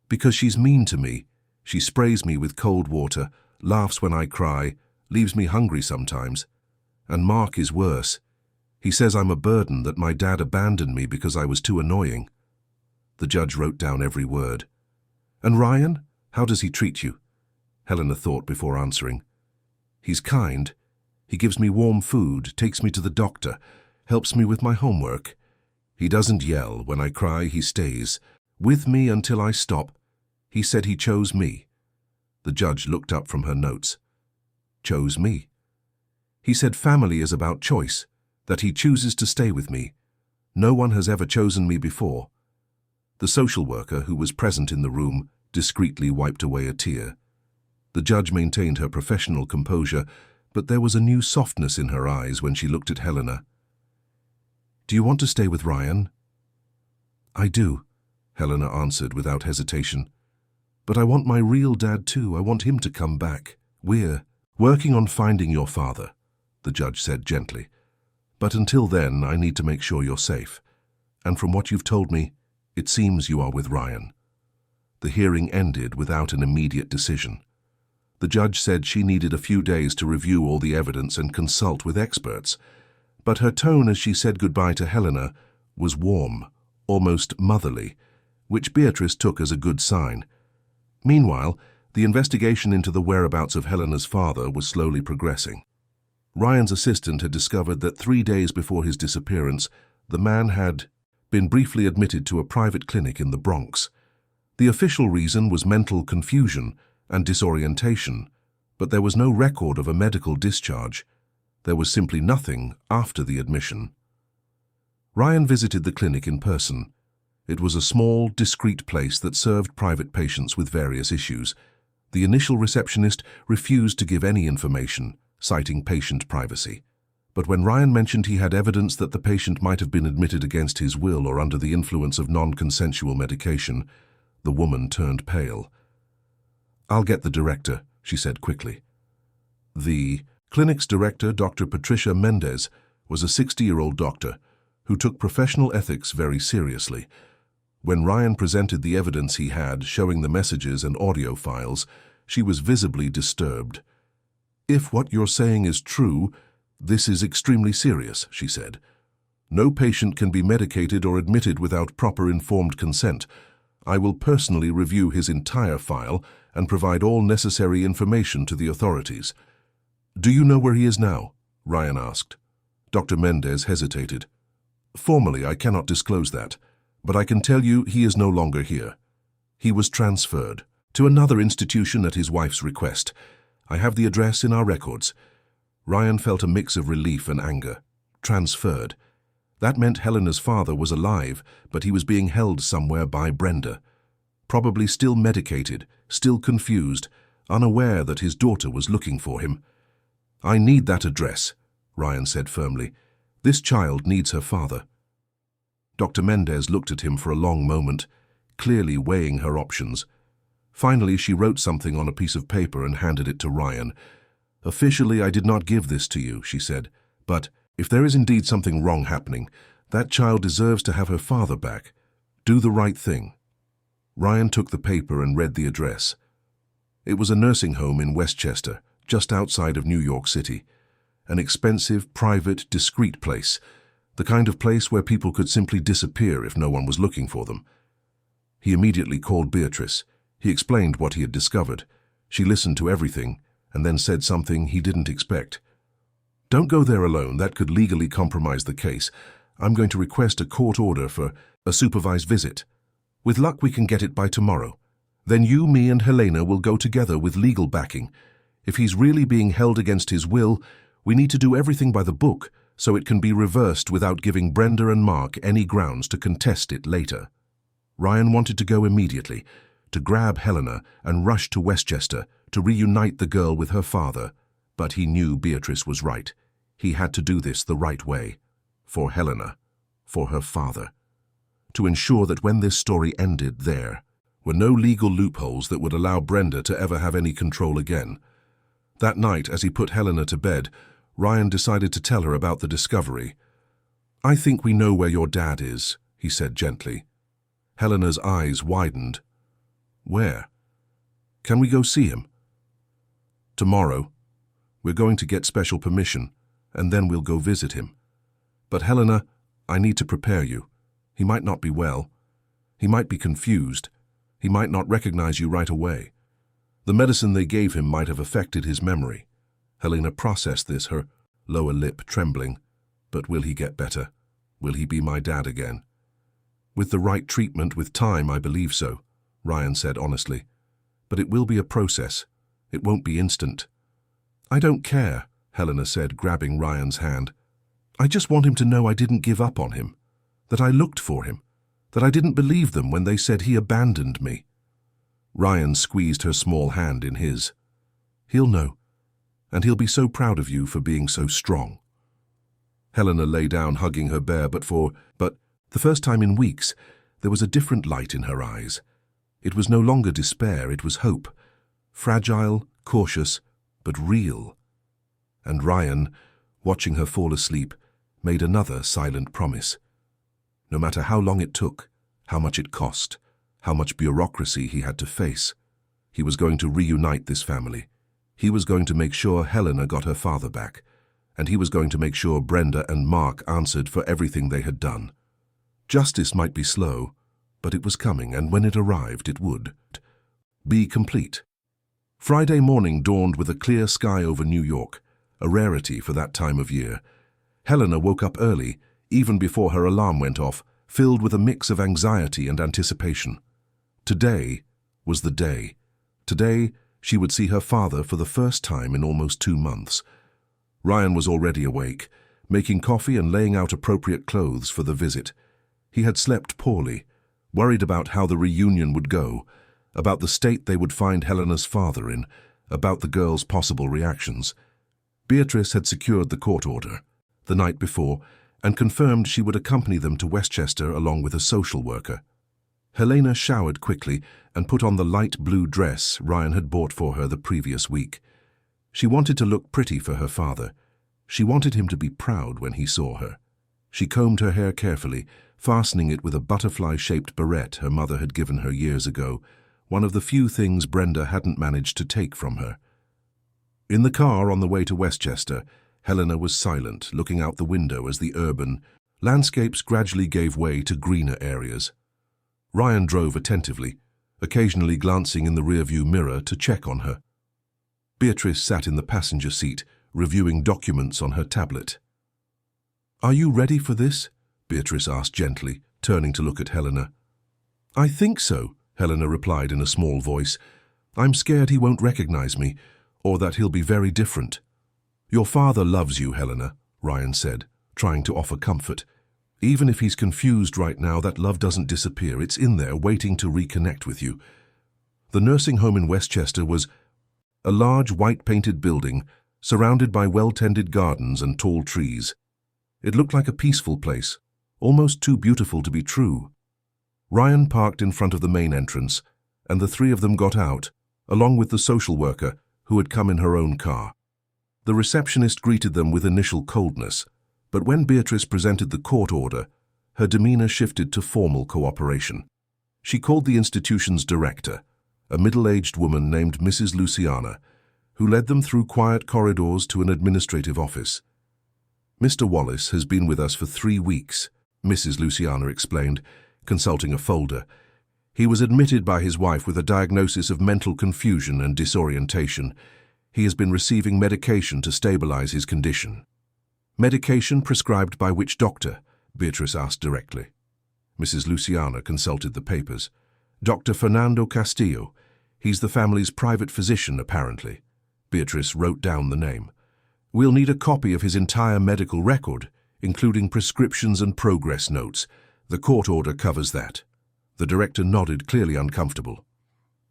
"Because she's mean to me. She sprays me with cold water, laughs when I cry, leaves me hungry sometimes. And Mark is worse. He says I'm a burden, that my dad abandoned me because I was too annoying." The judge wrote down every word. "And Ryan? How does he treat you?" Helena thought before answering. "He's kind. He gives me warm food, takes me to the doctor, helps me with my homework. He doesn't yell. When I cry, he stays with me until I stop. He said he chose me." The judge looked up from her notes. "Chose me?" "He said family is about choice, that he chooses to stay with me. No one has ever chosen me before." The social worker, who was present in the room, discreetly wiped away a tear. The judge maintained her professional composure, but there was a new softness in her eyes when she looked at Helena. "Do you want to stay with Ryan?" "I do," Helena answered without hesitation. "But I want my real dad too. I want him to come back. We're working on finding your father," the judge said gently. "But until then, I need to make sure you're safe. And from what you've told me, it seems you are with Ryan." The hearing ended without an immediate decision. The judge said she needed a few days to review all the evidence and consult with experts. But her tone as she said goodbye to Helena was warm, almost motherly, which Beatrice took as a good sign. Meanwhile, the investigation into the whereabouts of Helena's father was slowly progressing. Ryan's assistant had discovered that 3 days before his disappearance, the man had been briefly admitted to a private clinic in the Bronx. The official reason was mental confusion and disorientation, but there was no record of a medical discharge. There was simply nothing after the admission. Ryan visited the clinic in person. It was a small, discreet place that served private patients with various issues. The initial receptionist refused to give any information, citing patient privacy. But when Ryan mentioned he had evidence that the patient might have been admitted against his will or under the influence of non-consensual medication, the woman turned pale. "I'll get the director," she said quickly. The clinic's director, Dr. Patricia Mendez, was a 60-year-old doctor who took professional ethics very seriously. When Ryan presented the evidence he had, showing the messages and audio files, she was visibly disturbed. "If what you're saying is true, this is extremely serious," she said. "No patient can be medicated or admitted without proper informed consent. I will personally review his entire file and provide all necessary information to the authorities." "Do you know where he is now?" Ryan asked. Dr. Mendez hesitated. "Formally, I cannot disclose that, but I can tell you he is no longer here. He was transferred to another institution at his wife's request. I have the address in our records." Ryan felt a mix of relief and anger. Transferred. That meant Helena's father was alive, but he was being held somewhere by Brenda. Probably still medicated, still confused, unaware that his daughter was looking for him. "I need that address," Ryan said firmly. "This child needs her father." Dr. Mendez looked at him for a long moment, clearly weighing her options. Finally, she wrote something on a piece of paper and handed it to Ryan. "Officially, I did not give this to you," she said, "but if there is indeed something wrong happening, that child deserves to have her father back. Do the right thing." Ryan took the paper and read the address. It was a nursing home in Westchester, just outside of New York City. An expensive, private, discreet place, the kind of place where people could simply disappear if no one was looking for them. He immediately called Beatrice. He explained what he had discovered. She listened to everything and then said something he didn't expect. "Don't go there alone. That could legally compromise the case. I'm going to request a court order for a supervised visit. With luck, we can get it by tomorrow. Then you, me, and Helena will go together with legal backing. If he's really being held against his will, we need to do everything by the book so it can be reversed without giving Brenda and Mark any grounds to contest it later." Ryan wanted to go immediately, to grab Helena and rush to Westchester to reunite the girl with her father, but he knew Beatrice was right. He had to do this the right way. For Helena, for her father. To ensure that when this story ended, there were no legal loopholes that would allow Brenda to ever have any control again. That night, as he put Helena to bed, Ryan decided to tell her about the discovery. "I think we know where your dad is," he said gently. Helena's eyes widened. "Where? Can we go see him?" "Tomorrow. We're going to get special permission, and then we'll go visit him. But Helena, I need to prepare you. He might not be well. He might be confused. He might not recognize you right away. The medicine they gave him might have affected his memory." Helena processed this, her lower lip trembling. "But will he get better? Will he be my dad again?" "With the right treatment, with time, I believe so," Ryan said honestly. "But it will be a process. It won't be instant." "I don't care," Helena said, grabbing Ryan's hand. "I just want him to know I didn't give up on him, that I looked for him, that I didn't believe them when they said he abandoned me." Ryan squeezed her small hand in his. "He'll know, and he'll be so proud of you for being so strong." Helena lay down, hugging her bear, but the first time in weeks, there was a different light in her eyes. It was no longer despair, it was hope. Fragile, cautious, but real. And Ryan, watching her fall asleep, made another silent promise. No matter how long it took, how much it cost, how much bureaucracy he had to face, he was going to reunite this family. He was going to make sure Helena got her father back, and he was going to make sure Brenda and Mark answered for everything they had done. Justice might be slow, but it was coming, and when it arrived, it would be complete. Friday morning dawned with a clear sky over New York, a rarity for that time of year. Helena woke up early, even before her alarm went off, filled with a mix of anxiety and anticipation. Today was the day. Today, she would see her father for the first time in almost 2 months. Ryan was already awake, making coffee and laying out appropriate clothes for the visit. He had slept poorly, worried about how the reunion would go, about the state they would find Helena's father in, about the girl's possible reactions. Beatrice had secured the court order the night before and confirmed she would accompany them to Westchester along with a social worker. Helena showered quickly and put on the light blue dress Ryan had bought for her the previous week. She wanted to look pretty for her father. She wanted him to be proud when he saw her. She combed her hair carefully, fastening it with a butterfly-shaped barrette her mother had given her years ago, one of the few things Brenda hadn't managed to take from her. In the car on the way to Westchester, Helena was silent, looking out the window as the urban landscapes gradually gave way to greener areas. Ryan drove attentively, occasionally glancing in the rearview mirror to check on her. Beatrice sat in the passenger seat, reviewing documents on her tablet. "Are you ready for this?" Beatrice asked gently, turning to look at Helena. "I think so," Helena replied in a small voice. "I'm scared he won't recognize me, or that he'll be very different." "Your father loves you, Helena," Ryan said, trying to offer comfort. "Even if he's confused right now, that love doesn't disappear. It's in there, waiting to reconnect with you." The nursing home in Westchester was a large white-painted building surrounded by well-tended gardens and tall trees. It looked like a peaceful place, almost too beautiful to be true. Ryan parked in front of the main entrance, and the three of them got out, along with the social worker, who had come in her own car. The receptionist greeted them with initial coldness, but when Beatrice presented the court order, her demeanor shifted to formal cooperation. She called the institution's director, a middle-aged woman named Mrs. Luciana, who led them through quiet corridors to an administrative office. "Mr. Wallace has been with us for 3 weeks," Mrs. Luciana explained, consulting a folder. "He was admitted by his wife with a diagnosis of mental confusion and disorientation. He has been receiving medication to stabilize his condition." "Medication prescribed by which doctor?" Beatrice asked directly. Mrs. Luciana consulted the papers. "Dr. Fernando Castillo. He's the family's private physician, apparently." Beatrice wrote down the name. "We'll need a copy of his entire medical record, including prescriptions and progress notes. The court order covers that." The director nodded, clearly uncomfortable.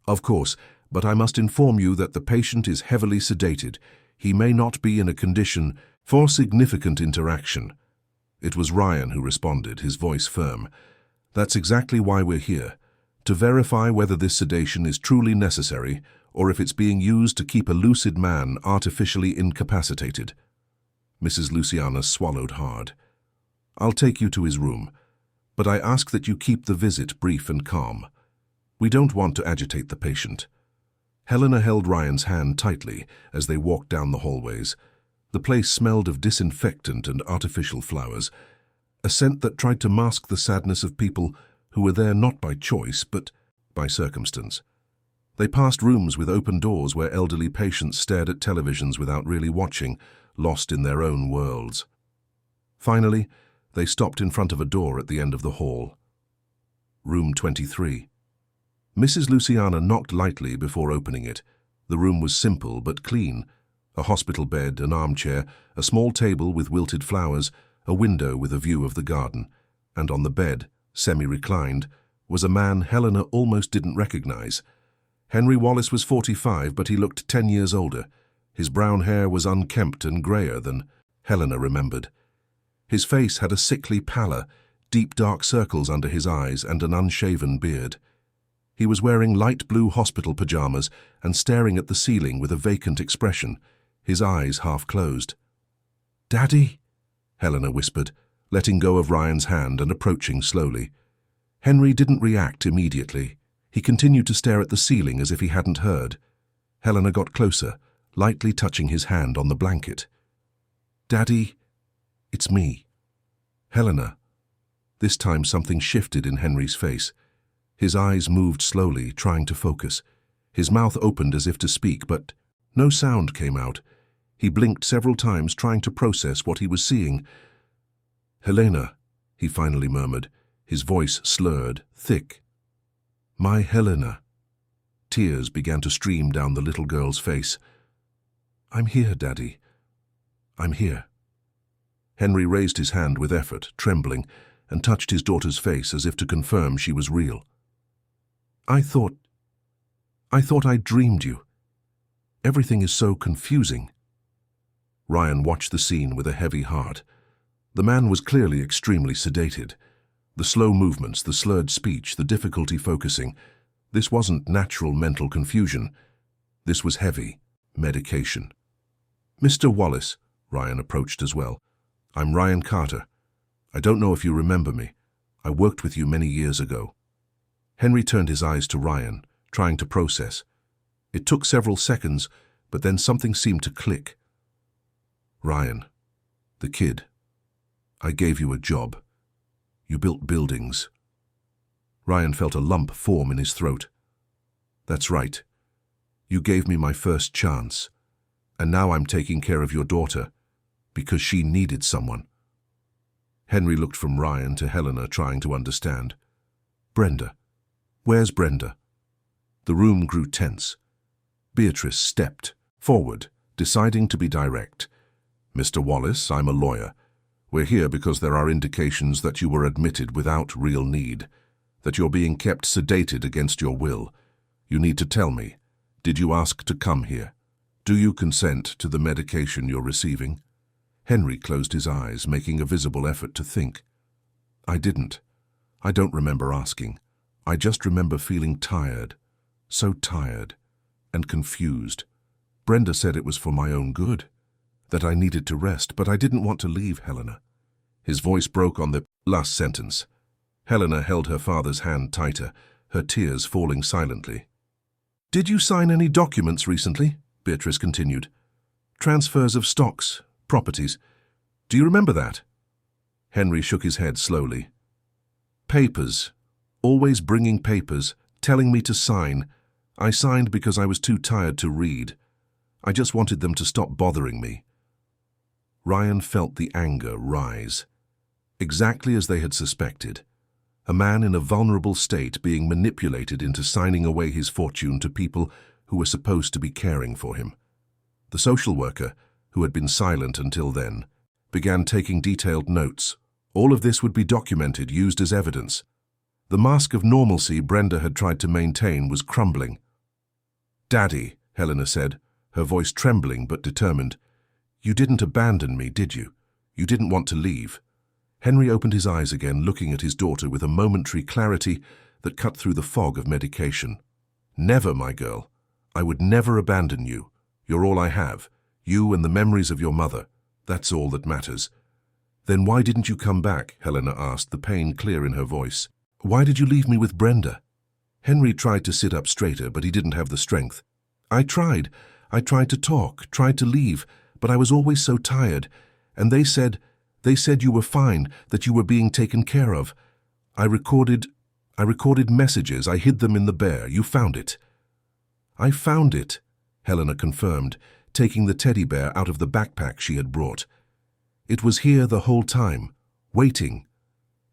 "Of course, but I must inform you that the patient is heavily sedated. He may not be in a condition for significant interaction." It was Ryan who responded, his voice firm. "That's exactly why we're here, to verify whether this sedation is truly necessary or if it's being used to keep a lucid man artificially incapacitated." Mrs. Luciana swallowed hard. "I'll take you to his room, but I ask that you keep the visit brief and calm. We don't want to agitate the patient." Helena held Ryan's hand tightly as they walked down the hallways. The place smelled of disinfectant and artificial flowers, a scent that tried to mask the sadness of people who were there not by choice but by circumstance. They passed rooms with open doors where elderly patients stared at televisions without really watching, lost in their own worlds. Finally, they stopped in front of a door at the end of the hall. Room 23. Mrs. Luciana knocked lightly before opening it. The room was simple but clean. A hospital bed, an armchair, a small table with wilted flowers, a window with a view of the garden. And on the bed, semi-reclined, was a man Helena almost didn't recognize. Henry Wallace was 45, but he looked 10 years older. His brown hair was unkempt and grayer than Helena remembered. His face had a sickly pallor, deep dark circles under his eyes, and an unshaven beard. He was wearing light blue hospital pajamas and staring at the ceiling with a vacant expression, his eyes half closed. "Daddy?" Helena whispered, letting go of Ryan's hand and approaching slowly. Henry didn't react immediately. He continued to stare at the ceiling as if he hadn't heard. Helena got closer, lightly touching his hand on the blanket. "Daddy, it's me." "Helena." This time something shifted in Henry's face. His eyes moved slowly, trying to focus. His mouth opened as if to speak, but no sound came out. He blinked several times, trying to process what he was seeing. "Helena," he finally murmured, his voice slurred, thick. My Helena. Tears began to stream down the little girl's face. I'm here, Daddy. I'm here. Henry raised his hand with effort, trembling, and touched his daughter's face as if to confirm she was real. I thought I dreamed you. Everything is so confusing. Ryan watched the scene with a heavy heart. The man was clearly extremely sedated. The slow movements, the slurred speech, the difficulty focusing. This wasn't natural mental confusion. This was heavy medication. Mr. Wallace, Ryan approached as well. I'm Ryan Carter. I don't know if you remember me. I worked with you many years ago. Henry turned his eyes to Ryan, trying to process. It took several seconds, but then something seemed to click. Ryan, the kid. I gave you a job. You built buildings. Ryan felt a lump form in his throat. That's right. You gave me my first chance. And now I'm taking care of your daughter, because she needed someone. Henry looked from Ryan to Helena, trying to understand. Brenda. Where's Brenda? The room grew tense. Beatrice stepped forward, deciding to be direct. Mr. Wallace, I'm a lawyer. We're here because there are indications that you were admitted without real need, that you're being kept sedated against your will. You need to tell me, did you ask to come here? Do you consent to the medication you're receiving? Henry closed his eyes, making a visible effort to think. I didn't. I don't remember asking. I just remember feeling tired, so tired, and confused. Brenda said it was for my own good, that I needed to rest, but I didn't want to leave Helena. His voice broke on the last sentence. Helena held her father's hand tighter, her tears falling silently. Did you sign any documents recently? Beatrice continued. Transfers of stocks, properties. Do you remember that? Henry shook his head slowly. Papers. Always bringing papers, telling me to sign. I signed because I was too tired to read. I just wanted them to stop bothering me. Ryan felt the anger rise. Exactly as they had suspected. A man in a vulnerable state being manipulated into signing away his fortune to people who were supposed to be caring for him. The social worker, who had been silent until then, began taking detailed notes. All of this would be documented, used as evidence. The mask of normalcy Brenda had tried to maintain was crumbling. Daddy, Helena said, her voice trembling but determined. You didn't abandon me, did you? You didn't want to leave. Henry opened his eyes again, looking at his daughter with a momentary clarity that cut through the fog of medication. Never, my girl. I would never abandon you. You're all I have. You and the memories of your mother. That's all that matters. Then why didn't you come back? Helena asked, the pain clear in her voice. Why did you leave me with Brenda? Henry tried to sit up straighter, but he didn't have the strength. I tried to talk, tried to leave, but I was always so tired. And they said you were fine, that you were being taken care of. I recorded messages. I hid them in the bear. You found it. I found it, Helena confirmed, taking the teddy bear out of the backpack she had brought. It was here the whole time, waiting.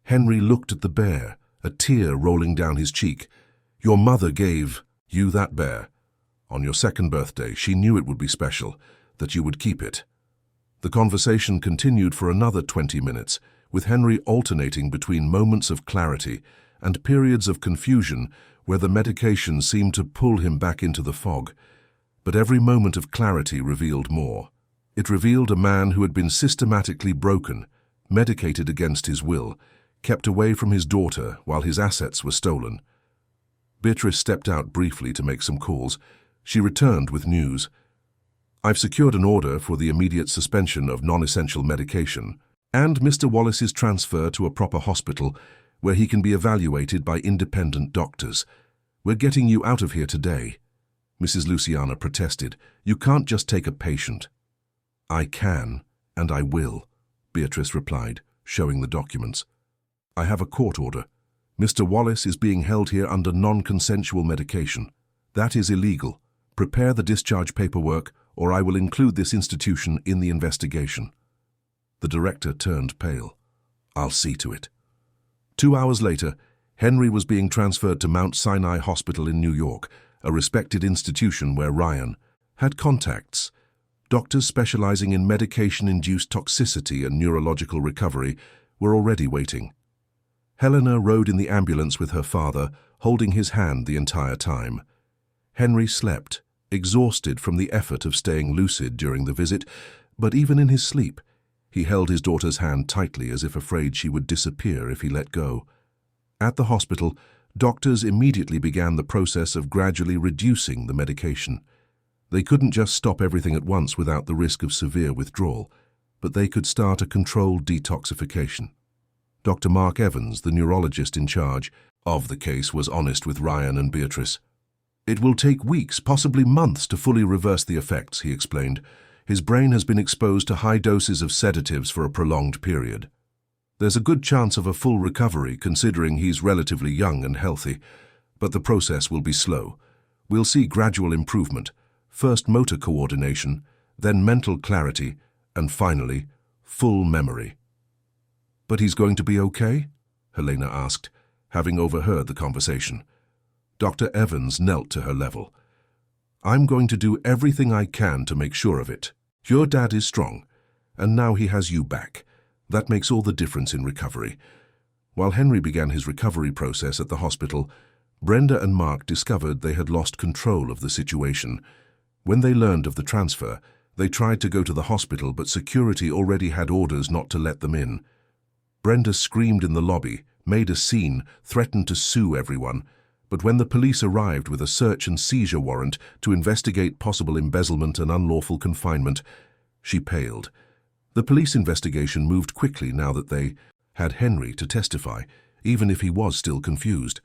Henry looked at the bear, a tear rolling down his cheek. Your mother gave you that bear. On your second birthday, she knew it would be special, that you would keep it. The conversation continued for another 20 minutes, with Henry alternating between moments of clarity and periods of confusion where the medication seemed to pull him back into the fog. But every moment of clarity revealed more. It revealed a man who had been systematically broken, medicated against his will, kept away from his daughter while his assets were stolen. Beatrice stepped out briefly to make some calls. She returned with news. I've secured an order for the immediate suspension of non-essential medication and Mr. Wallace's transfer to a proper hospital where he can be evaluated by independent doctors. We're getting you out of here today. Mrs. Luciana protested. You can't just take a patient. I can, and I will, Beatrice replied, showing the documents. I have a court order. Mr. Wallace is being held here under non-consensual medication. That is illegal. Prepare the discharge paperwork, or I will include this institution in the investigation. The director turned pale. I'll see to it. 2 hours later, Henry was being transferred to Mount Sinai Hospital in New York, a respected institution where Ryan had contacts. Doctors specializing in medication-induced toxicity and neurological recovery were already waiting. Helena rode in the ambulance with her father, holding his hand the entire time. Henry slept, exhausted from the effort of staying lucid during the visit, but even in his sleep, he held his daughter's hand tightly as if afraid she would disappear if he let go. At the hospital, doctors immediately began the process of gradually reducing the medication. They couldn't just stop everything at once without the risk of severe withdrawal, but they could start a controlled detoxification. Dr. Mark Evans, the neurologist in charge of the case, was honest with Ryan and Beatrice. "It will take weeks, possibly months, to fully reverse the effects," he explained. "His brain has been exposed to high doses of sedatives for a prolonged period. There's a good chance of a full recovery, considering he's relatively young and healthy, but the process will be slow. We'll see gradual improvement, first motor coordination, then mental clarity, and finally, full memory." "But he's going to be okay?" Helena asked, having overheard the conversation. Dr. Evans knelt to her level. "I'm going to do everything I can to make sure of it. Your dad is strong, and now he has you back. That makes all the difference in recovery." While Henry began his recovery process at the hospital, Brenda and Mark discovered they had lost control of the situation. When they learned of the transfer, they tried to go to the hospital, but security already had orders not to let them in. Brenda screamed in the lobby, made a scene, threatened to sue everyone, but when the police arrived with a search and seizure warrant to investigate possible embezzlement and unlawful confinement, she paled. The police investigation moved quickly now that they had Henry to testify, even if he was still confused.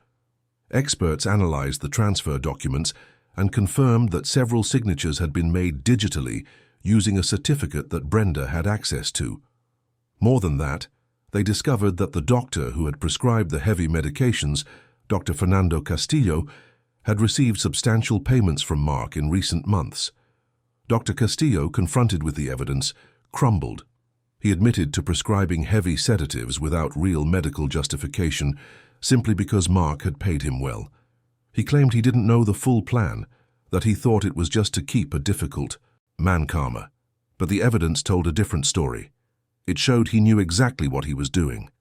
Experts analyzed the transfer documents and confirmed that several signatures had been made digitally using a certificate that Brenda had access to. More than that, they discovered that the doctor who had prescribed the heavy medications, Dr. Fernando Castillo, had received substantial payments from Mark in recent months. Dr. Castillo, confronted with the evidence, crumbled. He admitted to prescribing heavy sedatives without real medical justification, simply because Mark had paid him well. He claimed he didn't know the full plan, that he thought it was just to keep a difficult man calmer. But the evidence told a different story. It showed he knew exactly what he was doing.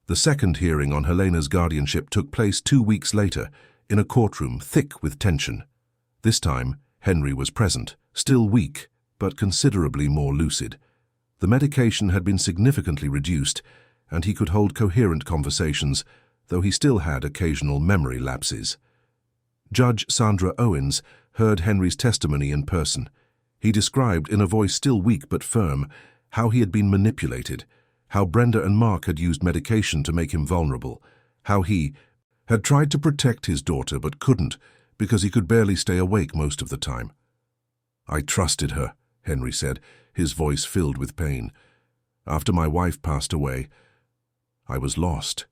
The second hearing on Helena's guardianship took place 2 weeks later, in a courtroom thick with tension. This time, Henry was present, still weak, but considerably more lucid. The medication had been significantly reduced, and he could hold coherent conversations, though he still had occasional memory lapses. Judge Sandra Owens heard Henry's testimony in person. He described, in a voice still weak but firm, how he had been manipulated, how Brenda and Mark had used medication to make him vulnerable, how he had tried to protect his daughter but couldn't because he could barely stay awake most of the time. "I trusted her," Henry said, his voice filled with pain. "After my wife passed away, I was lost.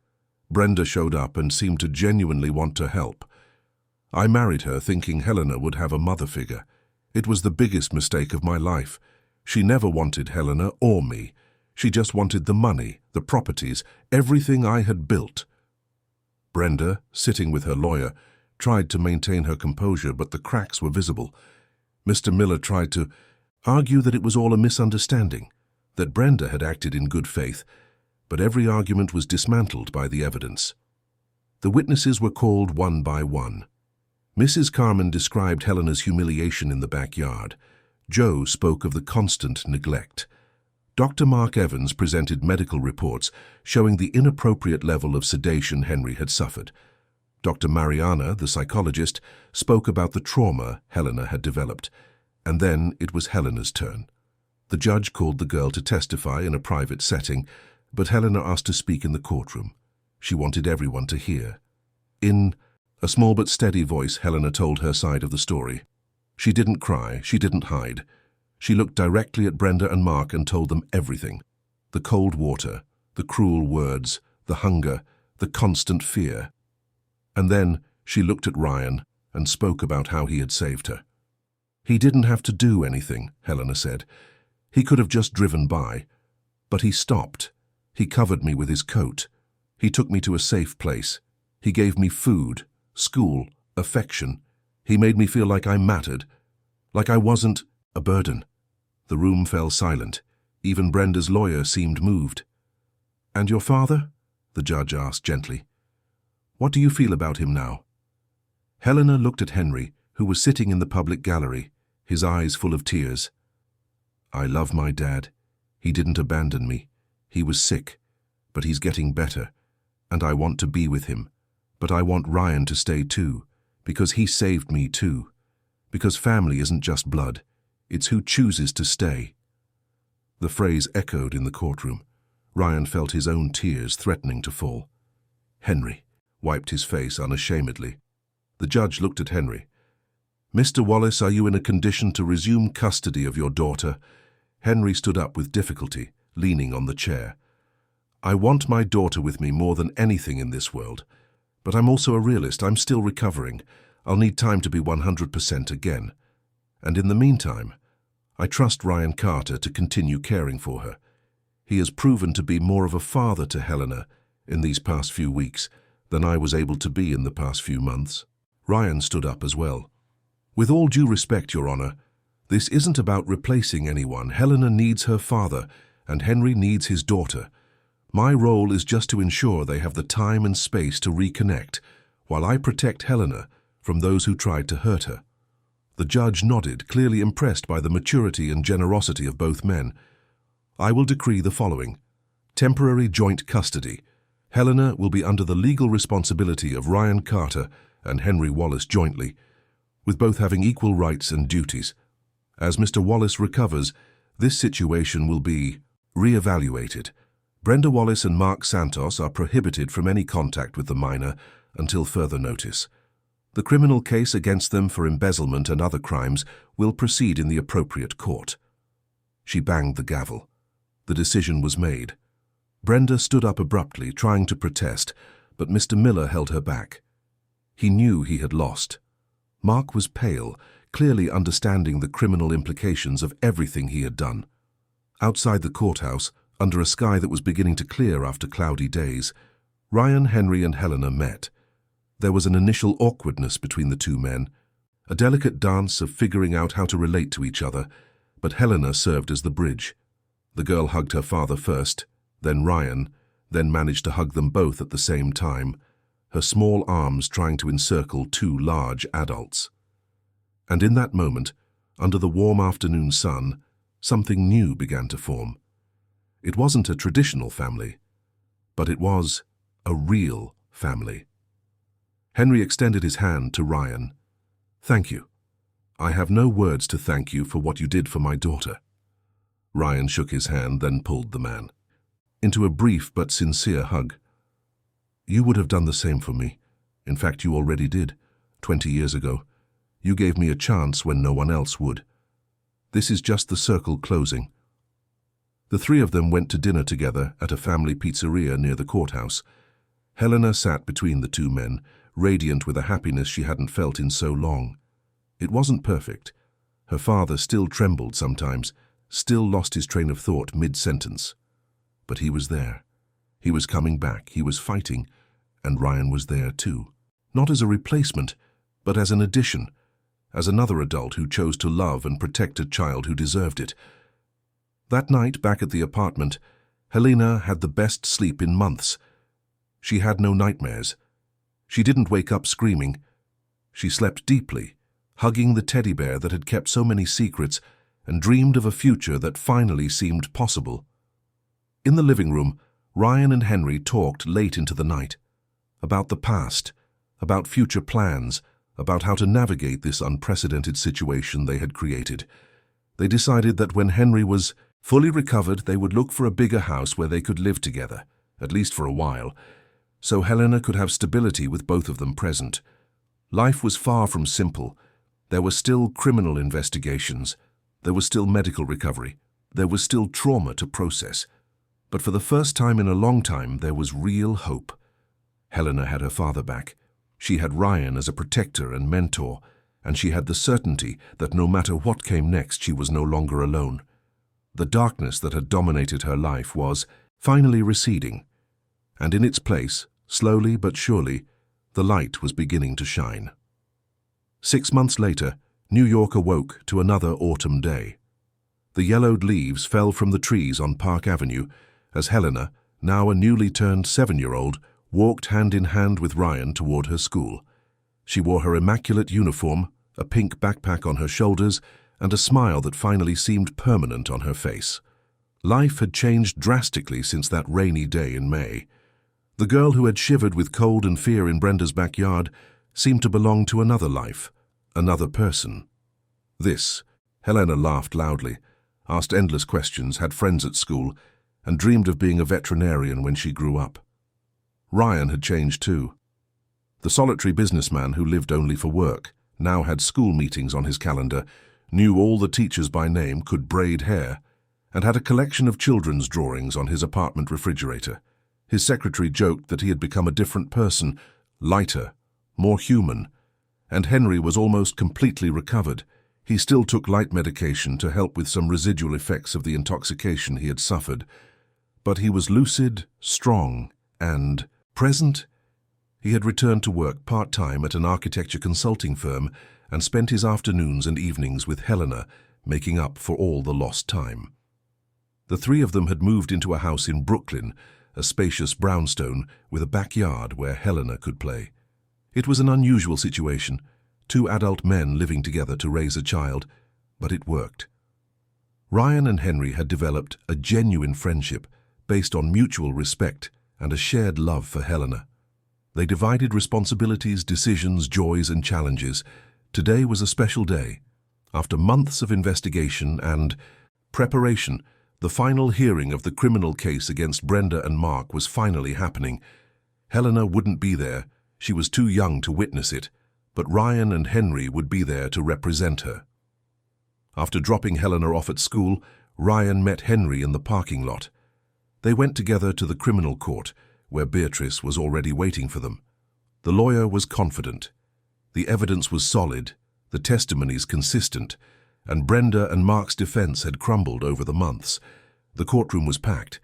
Brenda showed up and seemed to genuinely want to help. I married her thinking Helena would have a mother figure. It was the biggest mistake of my life. She never wanted Helena or me. She just wanted the money, the properties, everything I had built." Brenda, sitting with her lawyer, tried to maintain her composure, but the cracks were visible. Mr. Miller tried to argue that it was all a misunderstanding, that Brenda had acted in good faith, but every argument was dismantled by the evidence. The witnesses were called one by one. Mrs. Carmen described Helena's humiliation in the backyard. Joe spoke of the constant neglect. Dr. Mark Evans presented medical reports showing the inappropriate level of sedation Henry had suffered. Dr. Mariana, the psychologist, spoke about the trauma Helena had developed. And then it was Helena's turn. The judge called the girl to testify in a private setting, but Helena asked to speak in the courtroom. She wanted everyone to hear. In a small but steady voice, Helena told her side of the story. She didn't cry, she didn't hide. She looked directly at Brenda and Mark and told them everything. The cold water, the cruel words, the hunger, the constant fear. And then she looked at Ryan and spoke about how he had saved her. "He didn't have to do anything," Helena said. "He could have just driven by. But he stopped. He covered me with his coat. He took me to a safe place. He gave me food, school, affection. He made me feel like I mattered, like I wasn't a burden. The room fell silent. Even Brenda's lawyer seemed moved. "And your father?" the judge asked gently. "What do you feel about him now?" Helena looked at Henry, who was sitting in the public gallery, his eyes full of tears. "I love my dad. He didn't abandon me. He was sick, but he's getting better, and I want to be with him. But I want Ryan to stay too, because he saved me too. Because family isn't just blood, it's who chooses to stay." The phrase echoed in the courtroom. Ryan felt his own tears threatening to fall. Henry wiped his face unashamedly. The judge looked at Henry. "Mr. Wallace, are you in a condition to resume custody of your daughter?" Henry stood up with difficulty, leaning on the chair. "I want my daughter with me more than anything in this world. But I'm also a realist. I'm still recovering. I'll need time to be 100% again. And in the meantime, I trust Ryan Carter to continue caring for her. He has proven to be more of a father to Helena in these past few weeks than I was able to be in the past few months." Ryan stood up as well. "With all due respect, Your Honor, this isn't about replacing anyone. Helena needs her father, and Henry needs his daughter. My role is just to ensure they have the time and space to reconnect, while I protect Helena from those who tried to hurt her." The judge nodded, clearly impressed by the maturity and generosity of both men. "I will decree the following. Temporary joint custody. Helena will be under the legal responsibility of Ryan Carter and Henry Wallace jointly, with both having equal rights and duties. As Mr. Wallace recovers, this situation will be re-evaluated. Brenda Wallace and Mark Santos are prohibited from any contact with the minor until further notice. The criminal case against them for embezzlement and other crimes will proceed in the appropriate court." She banged the gavel. The decision was made. Brenda stood up abruptly, trying to protest, but Mr. Miller held her back. He knew he had lost. Mark was pale, clearly understanding the criminal implications of everything he had done. Outside the courthouse, under a sky that was beginning to clear after cloudy days, Ryan, Henry, and Helena met. There was an initial awkwardness between the two men, a delicate dance of figuring out how to relate to each other, but Helena served as the bridge. The girl hugged her father first, then Ryan, then managed to hug them both at the same time, her small arms trying to encircle two large adults. And in that moment, under the warm afternoon sun, something new began to form. It wasn't a traditional family, but it was a real family. Henry extended his hand to Ryan. "Thank you. I have no words to thank you for what you did for my daughter." Ryan shook his hand, then pulled the man into a brief but sincere hug. "You would have done the same for me. In fact, you already did, 20 years ago. You gave me a chance when no one else would. This is just the circle closing." The three of them went to dinner together at a family pizzeria near the courthouse. Helena sat between the two men, radiant with a happiness she hadn't felt in so long. It wasn't perfect. Her father still trembled sometimes, still lost his train of thought mid-sentence. But he was there. He was coming back, he was fighting, and Ryan was there too. Not as a replacement, but as an addition, as another adult who chose to love and protect a child who deserved it. That night, back at the apartment, Helena had the best sleep in months. She had no nightmares. She didn't wake up screaming. She slept deeply, hugging the teddy bear that had kept so many secrets and dreamed of a future that finally seemed possible. In the living room, Ryan and Henry talked late into the night. About the past, about future plans, about how to navigate this unprecedented situation they had created. They decided that when Henry was fully recovered, they would look for a bigger house where they could live together, at least for a while, so Helena could have stability with both of them present. Life was far from simple. There were still criminal investigations. There was still medical recovery. There was still trauma to process. But for the first time in a long time, there was real hope. Helena had her father back. She had Ryan as a protector and mentor, and she had the certainty that no matter what came next, she was no longer alone. The darkness that had dominated her life was finally receding, and in its place, slowly but surely, The light was beginning to shine. 6 months later, New York awoke to another autumn day. The yellowed leaves fell from the trees on Park Avenue as Helena, now a newly turned 7-year-old, walked hand in hand with Ryan toward her school. She wore her immaculate uniform, a pink backpack on her shoulders, and a smile that finally seemed permanent on her face. Life had changed drastically since that rainy day in May. The girl who had shivered with cold and fear in Brenda's backyard seemed to belong to another life, another person. Helena laughed loudly, asked endless questions, had friends at school, and dreamed of being a veterinarian when she grew up. Ryan had changed too. The solitary businessman who lived only for work now had school meetings on his calendar, knew all the teachers by name, could braid hair, and had a collection of children's drawings on his apartment refrigerator. His secretary joked that he had become a different person, lighter, more human, and Henry was almost completely recovered. He still took light medication to help with some residual effects of the intoxication he had suffered, but he was lucid, strong, and present. He had returned to work part-time at an architecture consulting firm and spent his afternoons and evenings with Helena, making up for all the lost time. The three of them had moved into a house in Brooklyn, a spacious brownstone with a backyard where Helena could play. It was an unusual situation, 2 adult men living together to raise a child, but it worked. Ryan and Henry had developed a genuine friendship based on mutual respect and a shared love for Helena. They divided responsibilities, decisions, joys, and challenges. Today was a special day. After months of investigation and preparation, the final hearing of the criminal case against Brenda and Mark was finally happening. Helena wouldn't be there. She was too young to witness it, but Ryan and Henry would be there to represent her. After dropping Helena off at school, Ryan met Henry in the parking lot. They went together to the criminal court, where Beatrice was already waiting for them. The lawyer was confident. The evidence was solid, the testimonies consistent, and Brenda and Mark's defense had crumbled over the months. The courtroom was packed.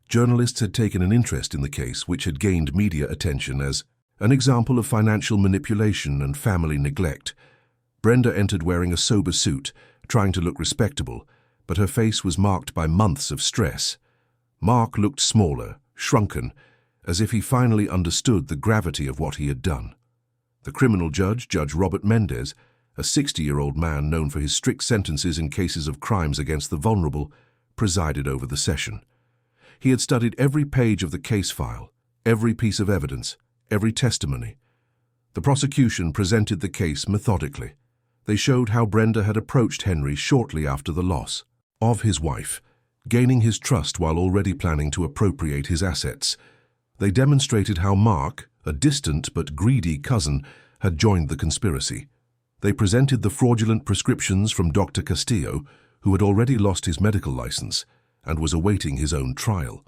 Journalists had taken an interest in the case, which had gained media attention as an example of financial manipulation and family neglect. Brenda entered wearing a sober suit, trying to look respectable, but her face was marked by months of stress. Mark looked smaller, shrunken, as if he finally understood the gravity of what he had done. The criminal judge, Judge Robert Mendez, a 60-year-old man known for his strict sentences in cases of crimes against the vulnerable, presided over the session. He had studied every page of the case file, every piece of evidence, every testimony. The prosecution presented the case methodically. They showed how Brenda had approached Henry shortly after the loss of his wife, gaining his trust while already planning to appropriate his assets. They demonstrated how Mark, a distant but greedy cousin, had joined the conspiracy. They presented the fraudulent prescriptions from Dr. Castillo, who had already lost his medical license and was awaiting his own trial.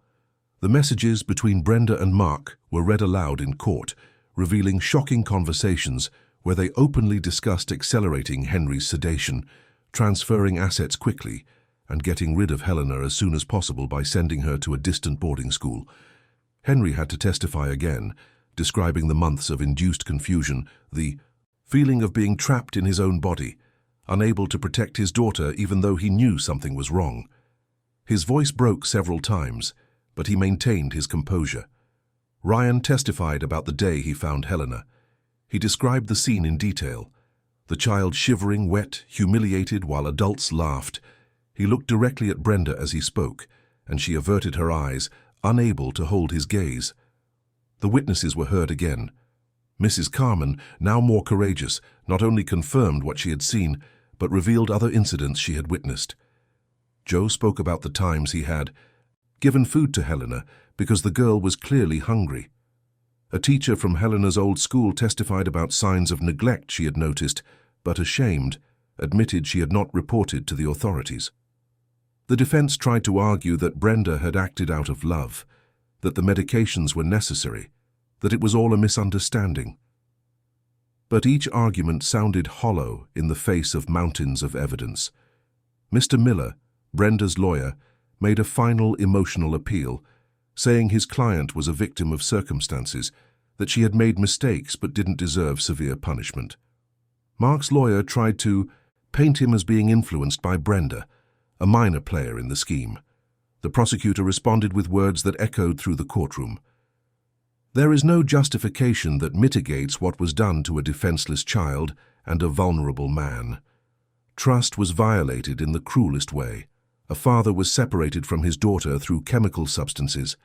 The messages between Brenda and Mark were read aloud in court, revealing shocking conversations where they openly discussed accelerating Henry's sedation, transferring assets quickly, and getting rid of Helena as soon as possible by sending her to a distant boarding school. Henry had to testify again, describing the months of induced confusion, the feeling of being trapped in his own body, unable to protect his daughter even though he knew something was wrong. His voice broke several times, but he maintained his composure. Ryan testified about the day he found Helena. He described the scene in detail. The child shivering, wet, humiliated while adults laughed. He looked directly at Brenda as he spoke, and she averted her eyes, unable to hold his gaze. The witnesses were heard again. Mrs. Carmen, now more courageous, not only confirmed what she had seen, but revealed other incidents she had witnessed. Joe spoke about the times he had given food to Helena because the girl was clearly hungry. A teacher from Helena's old school testified about signs of neglect she had noticed, but ashamed, admitted she had not reported to the authorities. The defense tried to argue that Brenda had acted out of love, that the medications were necessary, that it was all a misunderstanding. But each argument sounded hollow in the face of mountains of evidence. Mr. Miller, Brenda's lawyer, made a final emotional appeal, saying his client was a victim of circumstances, that she had made mistakes but didn't deserve severe punishment. Mark's lawyer tried to paint him as being influenced by Brenda, a minor player in the scheme. The prosecutor responded with words that echoed through the courtroom. There is no justification that mitigates what was done to a defenseless child and a vulnerable man. Trust was violated in the cruelest way. A father was separated from his daughter through chemical substances.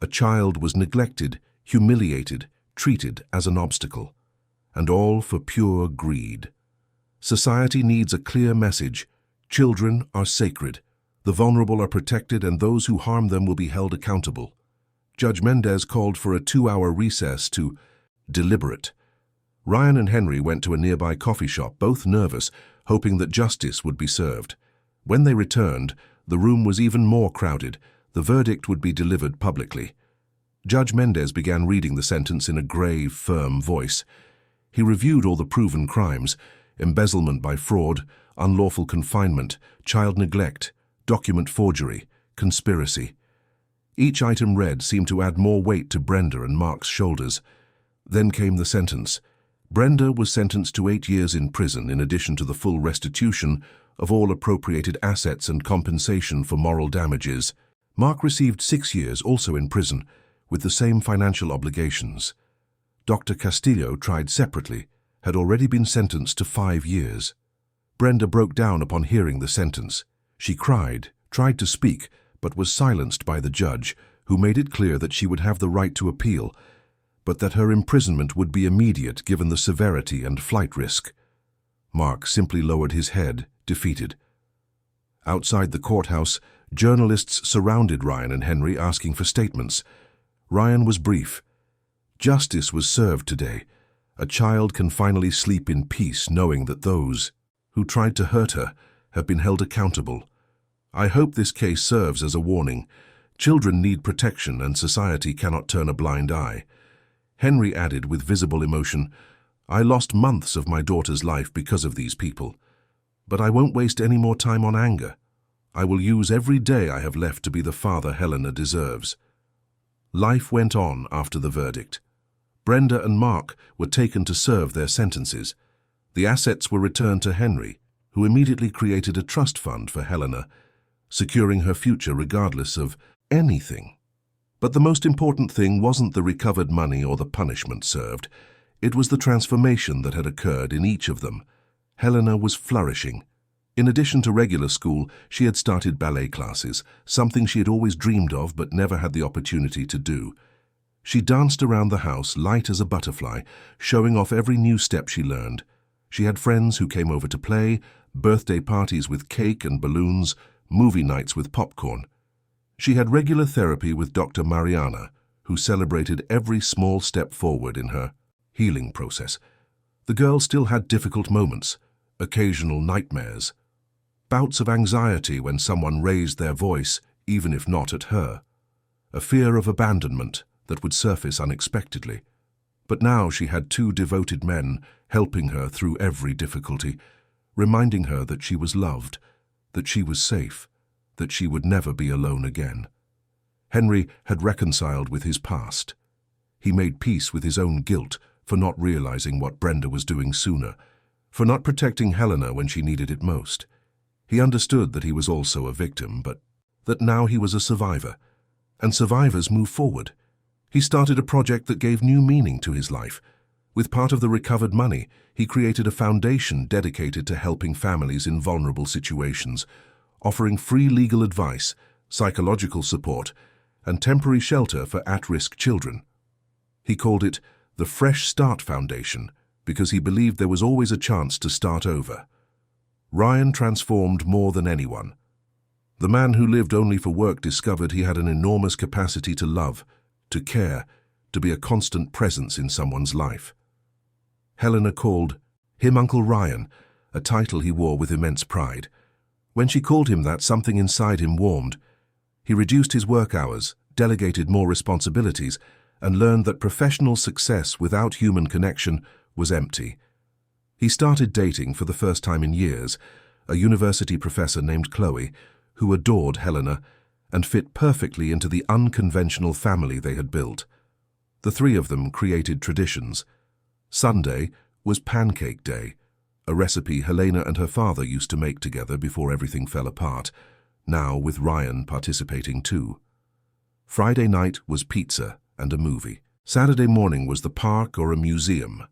A child was neglected, humiliated, treated as an obstacle. And all for pure greed. Society needs a clear message. Children are sacred. The vulnerable are protected, and those who harm them will be held accountable. Judge Mendez called for a 2-hour recess to deliberate. Ryan and Henry went to a nearby coffee shop, both nervous, hoping that justice would be served. When they returned, the room was even more crowded. The verdict would be delivered publicly. Judge Mendez began reading the sentence in a grave, firm voice. He reviewed all the proven crimes: embezzlement by fraud, unlawful confinement, child neglect, document forgery, conspiracy. Each item read seemed to add more weight to Brenda and Mark's shoulders. Then came the sentence. Brenda was sentenced to 8 years in prison in addition to the full restitution of all appropriated assets and compensation for moral damages. Mark received 6 years also in prison, with the same financial obligations. Dr. Castillo, tried separately, had already been sentenced to 5 years. Brenda broke down upon hearing the sentence. She cried, tried to speak, but was silenced by the judge, who made it clear that she would have the right to appeal, but that her imprisonment would be immediate given the severity and flight risk. Mark simply lowered his head, defeated. Outside the courthouse, journalists surrounded Ryan and Henry, asking for statements. Ryan was brief. Justice was served today. A child can finally sleep in peace knowing that those who tried to hurt her have been held accountable. I hope this case serves as a warning. Children need protection, and society cannot turn a blind eye. Henry added with visible emotion, I lost months of my daughter's life because of these people. But I won't waste any more time on anger. I will use every day I have left to be the father Helena deserves. Life went on after the verdict. Brenda and Mark were taken to serve their sentences. The assets were returned to Henry, who immediately created a trust fund for Helena, securing her future regardless of anything. But the most important thing wasn't the recovered money or the punishment served. It was the transformation that had occurred in each of them. Helena was flourishing. In addition to regular school, she had started ballet classes, something she had always dreamed of but never had the opportunity to do. She danced around the house, light as a butterfly, showing off every new step she learned. She had friends who came over to play, birthday parties with cake and balloons, movie nights with popcorn. She had regular therapy with Dr. Mariana, who celebrated every small step forward in her healing process. The girl still had difficult moments, occasional nightmares, bouts of anxiety when someone raised their voice, even if not at her, a fear of abandonment that would surface unexpectedly. But now she had 2 devoted men helping her through every difficulty, reminding her that she was loved, that she was safe, that she would never be alone again. Henry had reconciled with his past. He made peace with his own guilt for not realizing what Brenda was doing sooner, for not protecting Helena when she needed it most. He understood that he was also a victim, but that now he was a survivor, and survivors move forward. He started a project that gave new meaning to his life. With part of the recovered money, he created a foundation dedicated to helping families in vulnerable situations, offering free legal advice, psychological support, and temporary shelter for at-risk children. He called it the Fresh Start Foundation because he believed there was always a chance to start over. Ryan transformed more than anyone. The man who lived only for work discovered he had an enormous capacity to love, to care, to be a constant presence in someone's life. Helena called him Uncle Ryan, a title he wore with immense pride. When she called him that, something inside him warmed. He reduced his work hours, delegated more responsibilities, and learned that professional success without human connection was empty. He started dating for the first time in years a university professor named Chloe, who adored Helena and fit perfectly into the unconventional family they had built. The three of them created traditions. Sunday was pancake day, a recipe Helena and her father used to make together before everything fell apart, now with Ryan participating too. Friday night was pizza and a movie. Saturday morning was the park or a museum,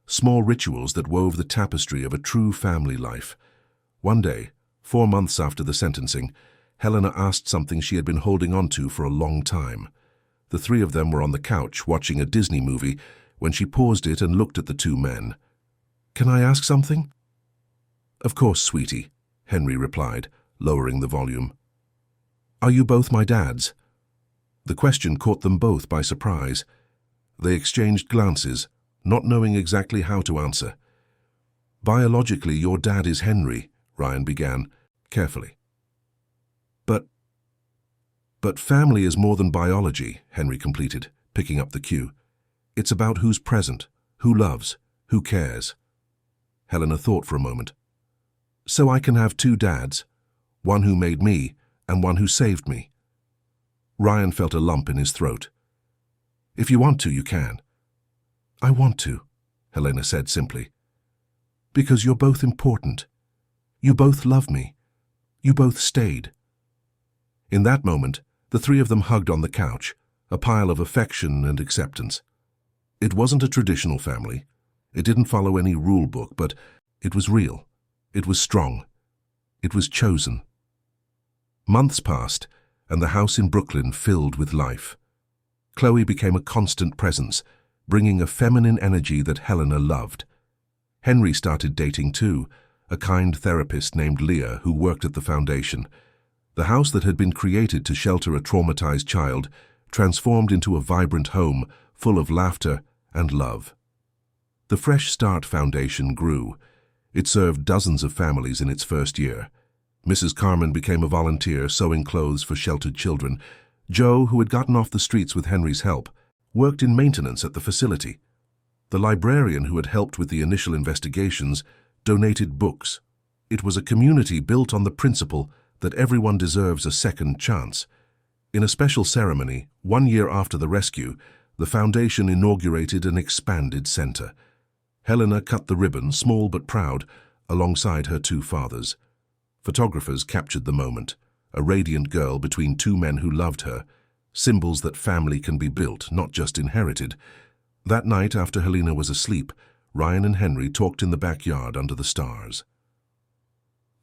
small rituals that wove the tapestry of a true family life. One day, 4 months after the sentencing, Helena asked something she had been holding on to for a long time. The three of them were on the couch watching a Disney movie when she paused it and looked at the two men. "Can I ask something?" "Of course, sweetie," Henry replied, lowering the volume. "Are you both my dads?" The question caught them both by surprise. They exchanged glances, not knowing exactly how to answer. "Biologically, your dad is Henry," Ryan began, carefully. But family is more than biology," Henry completed, picking up the cue. "It's about who's present, who loves, who cares." Helena thought for a moment. "So I can have two dads, one who made me and one who saved me." Ryan felt a lump in his throat. "If you want to, you can." "I want to," Helena said simply. "Because you're both important. You both love me. You both stayed." In that moment, the three of them hugged on the couch, a pile of affection and acceptance. It wasn't a traditional family. It didn't follow any rule book, but it was real. It was strong. It was chosen. Months passed, and the house in Brooklyn filled with life. Chloe became a constant presence, bringing a feminine energy that Helena loved. Henry started dating too, a kind therapist named Leah who worked at the foundation. The house that had been created to shelter a traumatized child transformed into a vibrant home full of laughter and love. The Fresh Start Foundation grew. It served dozens of families in its first year. Mrs. Carmen became a volunteer sewing clothes for sheltered children. Joe, who had gotten off the streets with Henry's help, worked in maintenance at the facility. The librarian who had helped with the initial investigations donated books. It was a community built on the principle that everyone deserves a second chance. In a special ceremony, 1 year after the rescue, the foundation inaugurated an expanded center. Helena cut the ribbon, small but proud, alongside her two fathers. Photographers captured the moment, a radiant girl between two men who loved her, symbols that family can be built, not just inherited. That night, after Helena was asleep, Ryan and Henry talked in the backyard under the stars.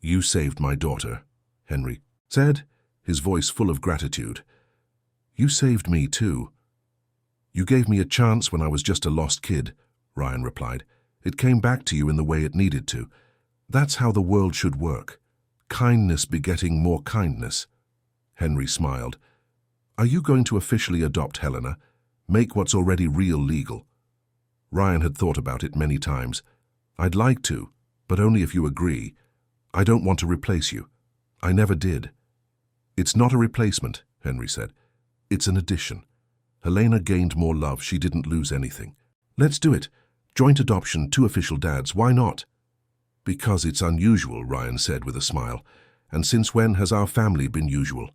"You saved my daughter," Henry said, his voice full of gratitude. "You saved me too." "You gave me a chance when I was just a lost kid," Ryan replied. "It came back to you in the way it needed to. That's how the world should work. Kindness begetting more kindness." Henry smiled. "Are you going to officially adopt Helena? Make what's already real legal?" Ryan had thought about it many times. "I'd like to, but only if you agree. I don't want to replace you. I never did." "It's not a replacement," Henry said. "It's an addition. Helena gained more love. She didn't lose anything. Let's do it. Joint adoption, 2 official dads. Why not?" "Because it's unusual," Ryan said with a smile. "And since when has our family been usual?"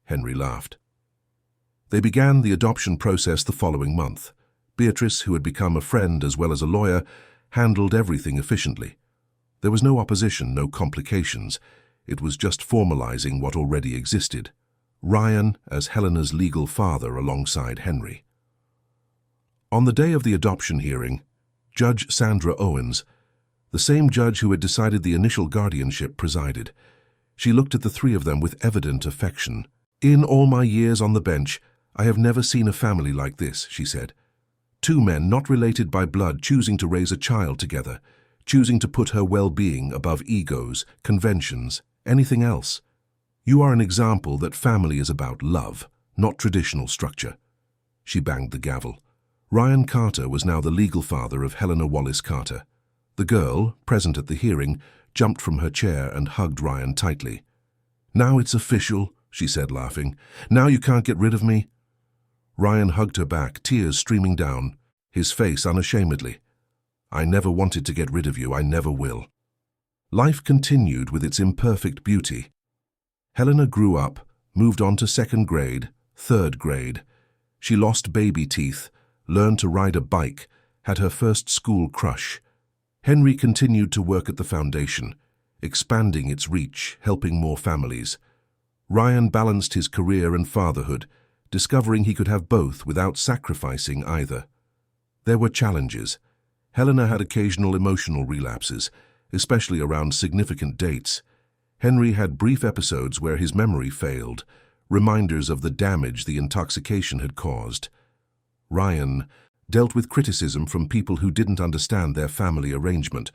Henry laughed. They began the adoption process the following month. Beatrice, who had become a friend as well as a lawyer, handled everything efficiently. There was no opposition, no complications. It was just formalizing what already existed. Ryan as Helena's legal father alongside Henry. On the day of the adoption hearing, Judge Sandra Owens, the same judge who had decided the initial guardianship, presided. She looked at the three of them with evident affection. "In all my years on the bench, I have never seen a family like this," she said. "Two men not related by blood choosing to raise a child together, choosing to put her well-being above egos, conventions, anything else. You are an example that family is about love, not traditional structure." She banged the gavel. Ryan Carter was now the legal father of Helena Wallace Carter. The girl, present at the hearing, jumped from her chair and hugged Ryan tightly. "Now it's official," she said, laughing. "Now you can't get rid of me." Ryan hugged her back, tears streaming down, his face unashamedly. "I never wanted to get rid of you. I never will." Life continued with its imperfect beauty. Helena grew up, moved on to 2nd grade, 3rd grade. She lost baby teeth, learned to ride a bike, had her first school crush. Henry continued to work at the foundation, expanding its reach, helping more families. Ryan balanced his career and fatherhood, discovering he could have both without sacrificing either. There were challenges. Helena had occasional emotional relapses, especially around significant dates. Henry had brief episodes where his memory failed, reminders of the damage the intoxication had caused. Ryan dealt with criticism from people who didn't understand their family arrangement,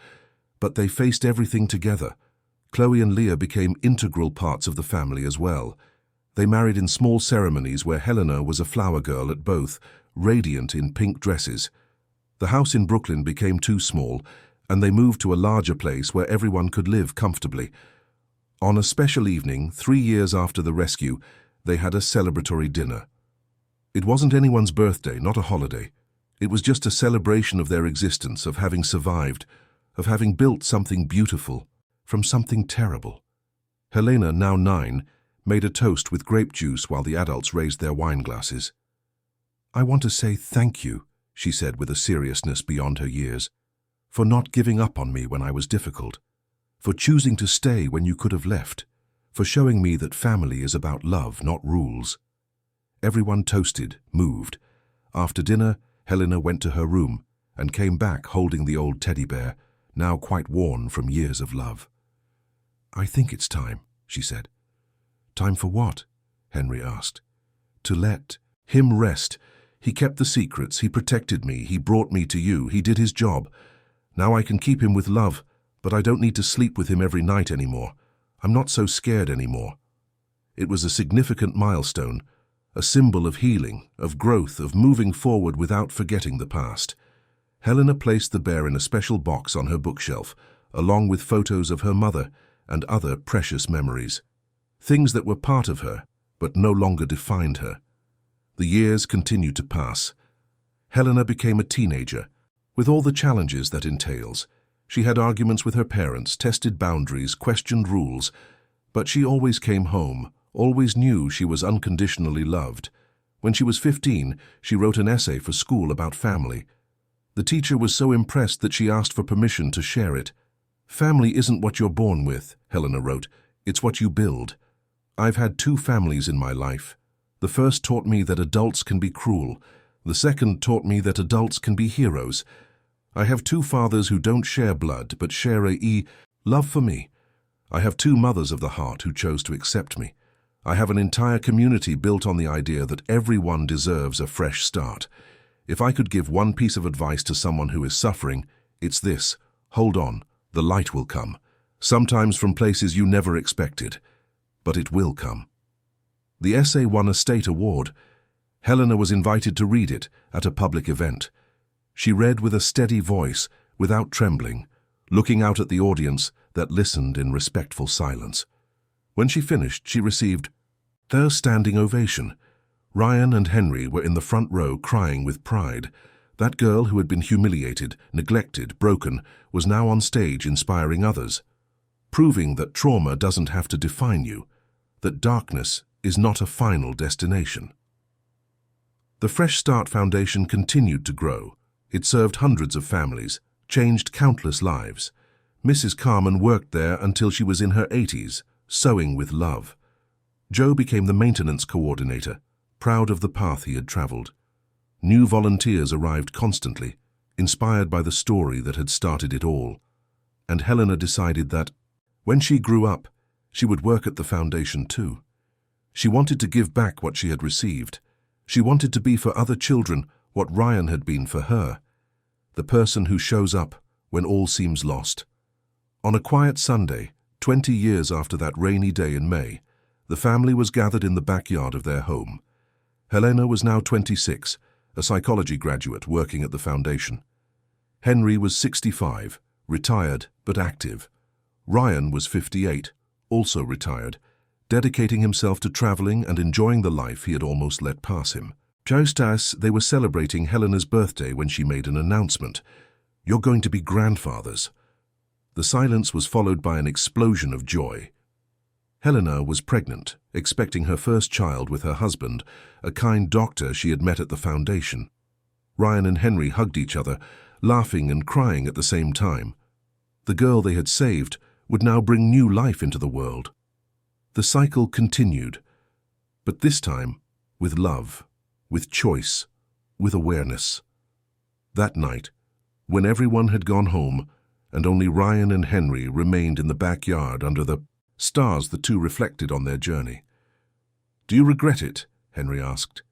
but they faced everything together. Chloe and Leah became integral parts of the family as well. They married in small ceremonies where Helena was a flower girl at both, radiant in pink dresses. The house in Brooklyn became too small, and they moved to a larger place where everyone could live comfortably. On a special evening, 3 years after the rescue, they had a celebratory dinner. It wasn't anyone's birthday, not a holiday. It was just a celebration of their existence, of having survived, of having built something beautiful from something terrible. Helena, now 9, made a toast with grape juice while the adults raised their wine glasses. "I want to say thank you," she said with a seriousness beyond her years, "for not giving up on me when I was difficult, for choosing to stay when you could have left, for showing me that family is about love, not rules." Everyone toasted, moved. After dinner, Helena went to her room and came back holding the old teddy bear, now quite worn from years of love. "I think it's time," she said. "Time for what?" Henry asked. "To let him rest. He kept the secrets, he protected me, he brought me to you, he did his job. Now I can keep him with love, but I don't need to sleep with him every night anymore. I'm not so scared anymore." It was a significant milestone, a symbol of healing, of growth, of moving forward without forgetting the past. Helena placed the bear in a special box on her bookshelf, along with photos of her mother and other precious memories. Things that were part of her, but no longer defined her. The years continued to pass. Helena became a teenager, with all the challenges that entails. She had arguments with her parents, tested boundaries, questioned rules, but she always came home, always knew she was unconditionally loved. When she was 15, she wrote an essay for school about family. The teacher was so impressed that she asked for permission to share it. "Family isn't what you're born with," Helena wrote. "It's what you build. I've had 2 families in my life. The first taught me that adults can be cruel. The second taught me that adults can be heroes. I have 2 fathers who don't share blood, but share love for me. I have 2 mothers of the heart who chose to accept me. I have an entire community built on the idea that everyone deserves a fresh start. If I could give one piece of advice to someone who is suffering, it's this: hold on, the light will come. Sometimes from places you never expected, but it will come." The essay won a state award. Helena was invited to read it at a public event. She read with a steady voice, without trembling, looking out at the audience that listened in respectful silence. When she finished, she received their standing ovation. Ryan and Henry were in the front row crying with pride. That girl who had been humiliated, neglected, broken, was now on stage inspiring others, proving that trauma doesn't have to define you, that darkness is not a final destination. The Fresh Start Foundation continued to grow. It served hundreds of families, changed countless lives. Mrs. Carmen worked there until she was in her 80s, sewing with love. Joe became the maintenance coordinator, proud of the path he had traveled. New volunteers arrived constantly, inspired by the story that had started it all. And Helena decided that, when she grew up, she would work at the foundation too. She wanted to give back what she had received. She wanted to be for other children what Ryan had been for her, the person who shows up when all seems lost. On a quiet Sunday, 20 years after that rainy day in May, the family was gathered in the backyard of their home. Helena was now 26, a psychology graduate working at the foundation. Henry was 65, retired but active. Ryan was 58, also retired, dedicating himself to traveling and enjoying the life he had almost let pass him. Just as they were celebrating Helena's birthday when she made an announcement, "You're going to be grandfathers." The silence was followed by an explosion of joy. Helena was pregnant, expecting her first child with her husband, a kind doctor she had met at the foundation. Ryan and Henry hugged each other, laughing and crying at the same time. The girl they had saved would now bring new life into the world. The cycle continued, but this time with love, with choice, with awareness. That night, when everyone had gone home and only Ryan and Henry remained in the backyard under the stars the two reflected on their journey. "Do you regret it?" Henry asked.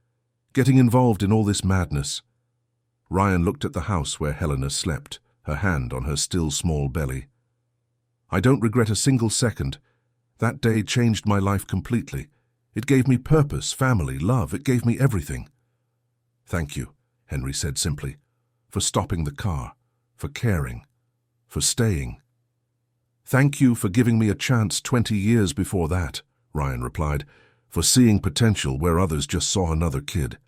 "Getting involved in all this madness?" Ryan looked at the house where Helena slept, her hand on her still small belly. "I don't regret a single second. That day changed my life completely. It gave me purpose, family, love. It gave me everything." "Thank you," Henry said simply, "for stopping the car, for caring, for staying." "Thank you for giving me a chance 20 years before that," Ryan replied, "for seeing potential where others just saw another kid."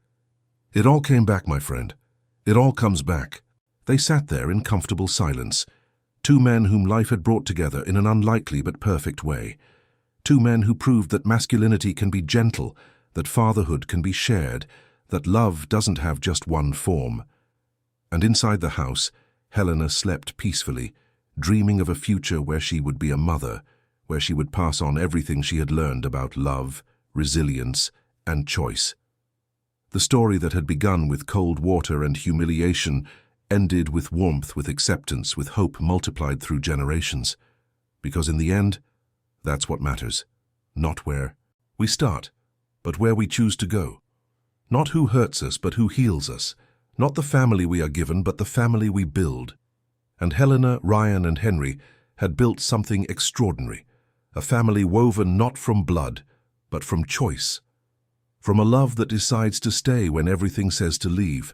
"It all came back, my friend. It all comes back." They sat there in comfortable silence, two men whom life had brought together in an unlikely but perfect way. Two men who proved that masculinity can be gentle, that fatherhood can be shared, that love doesn't have just one form. And inside the house, Helena slept peacefully, dreaming of a future where she would be a mother, where she would pass on everything she had learned about love, resilience, and choice. The story that had begun with cold water and humiliation ended with warmth, with acceptance, with hope multiplied through generations. Because in the end, that's what matters. Not where we start, but where we choose to go. Not who hurts us, but who heals us. Not the family we are given, but the family we build. And Helena, Ryan, and Henry had built something extraordinary. A family woven not from blood, but from choice. From a love that decides to stay when everything says to leave.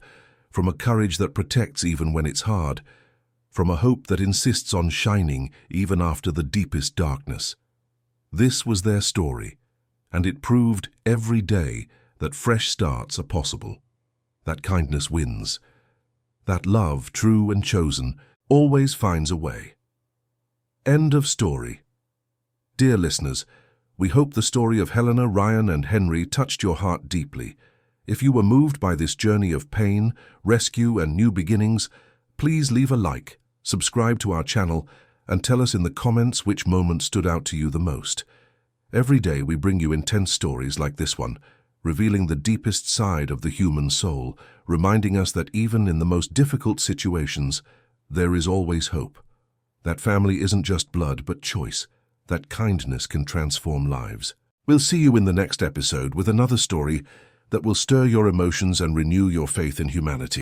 From a courage that protects even when it's hard. From a hope that insists on shining even after the deepest darkness. This was their story, and it proved every day that fresh starts are possible. That kindness wins. That love, true and chosen, always finds a way. End of story. Dear listeners, we hope the story of Helena, Ryan, and Henry touched your heart deeply. If you were moved by this journey of pain, rescue, and new beginnings, please leave a like, subscribe to our channel, and tell us in the comments which moment stood out to you the most. Every day we bring you intense stories like this one, revealing the deepest side of the human soul, reminding us that even in the most difficult situations, there is always hope. That family isn't just blood, but choice. That kindness can transform lives. We'll see you in the next episode with another story that will stir your emotions and renew your faith in humanity.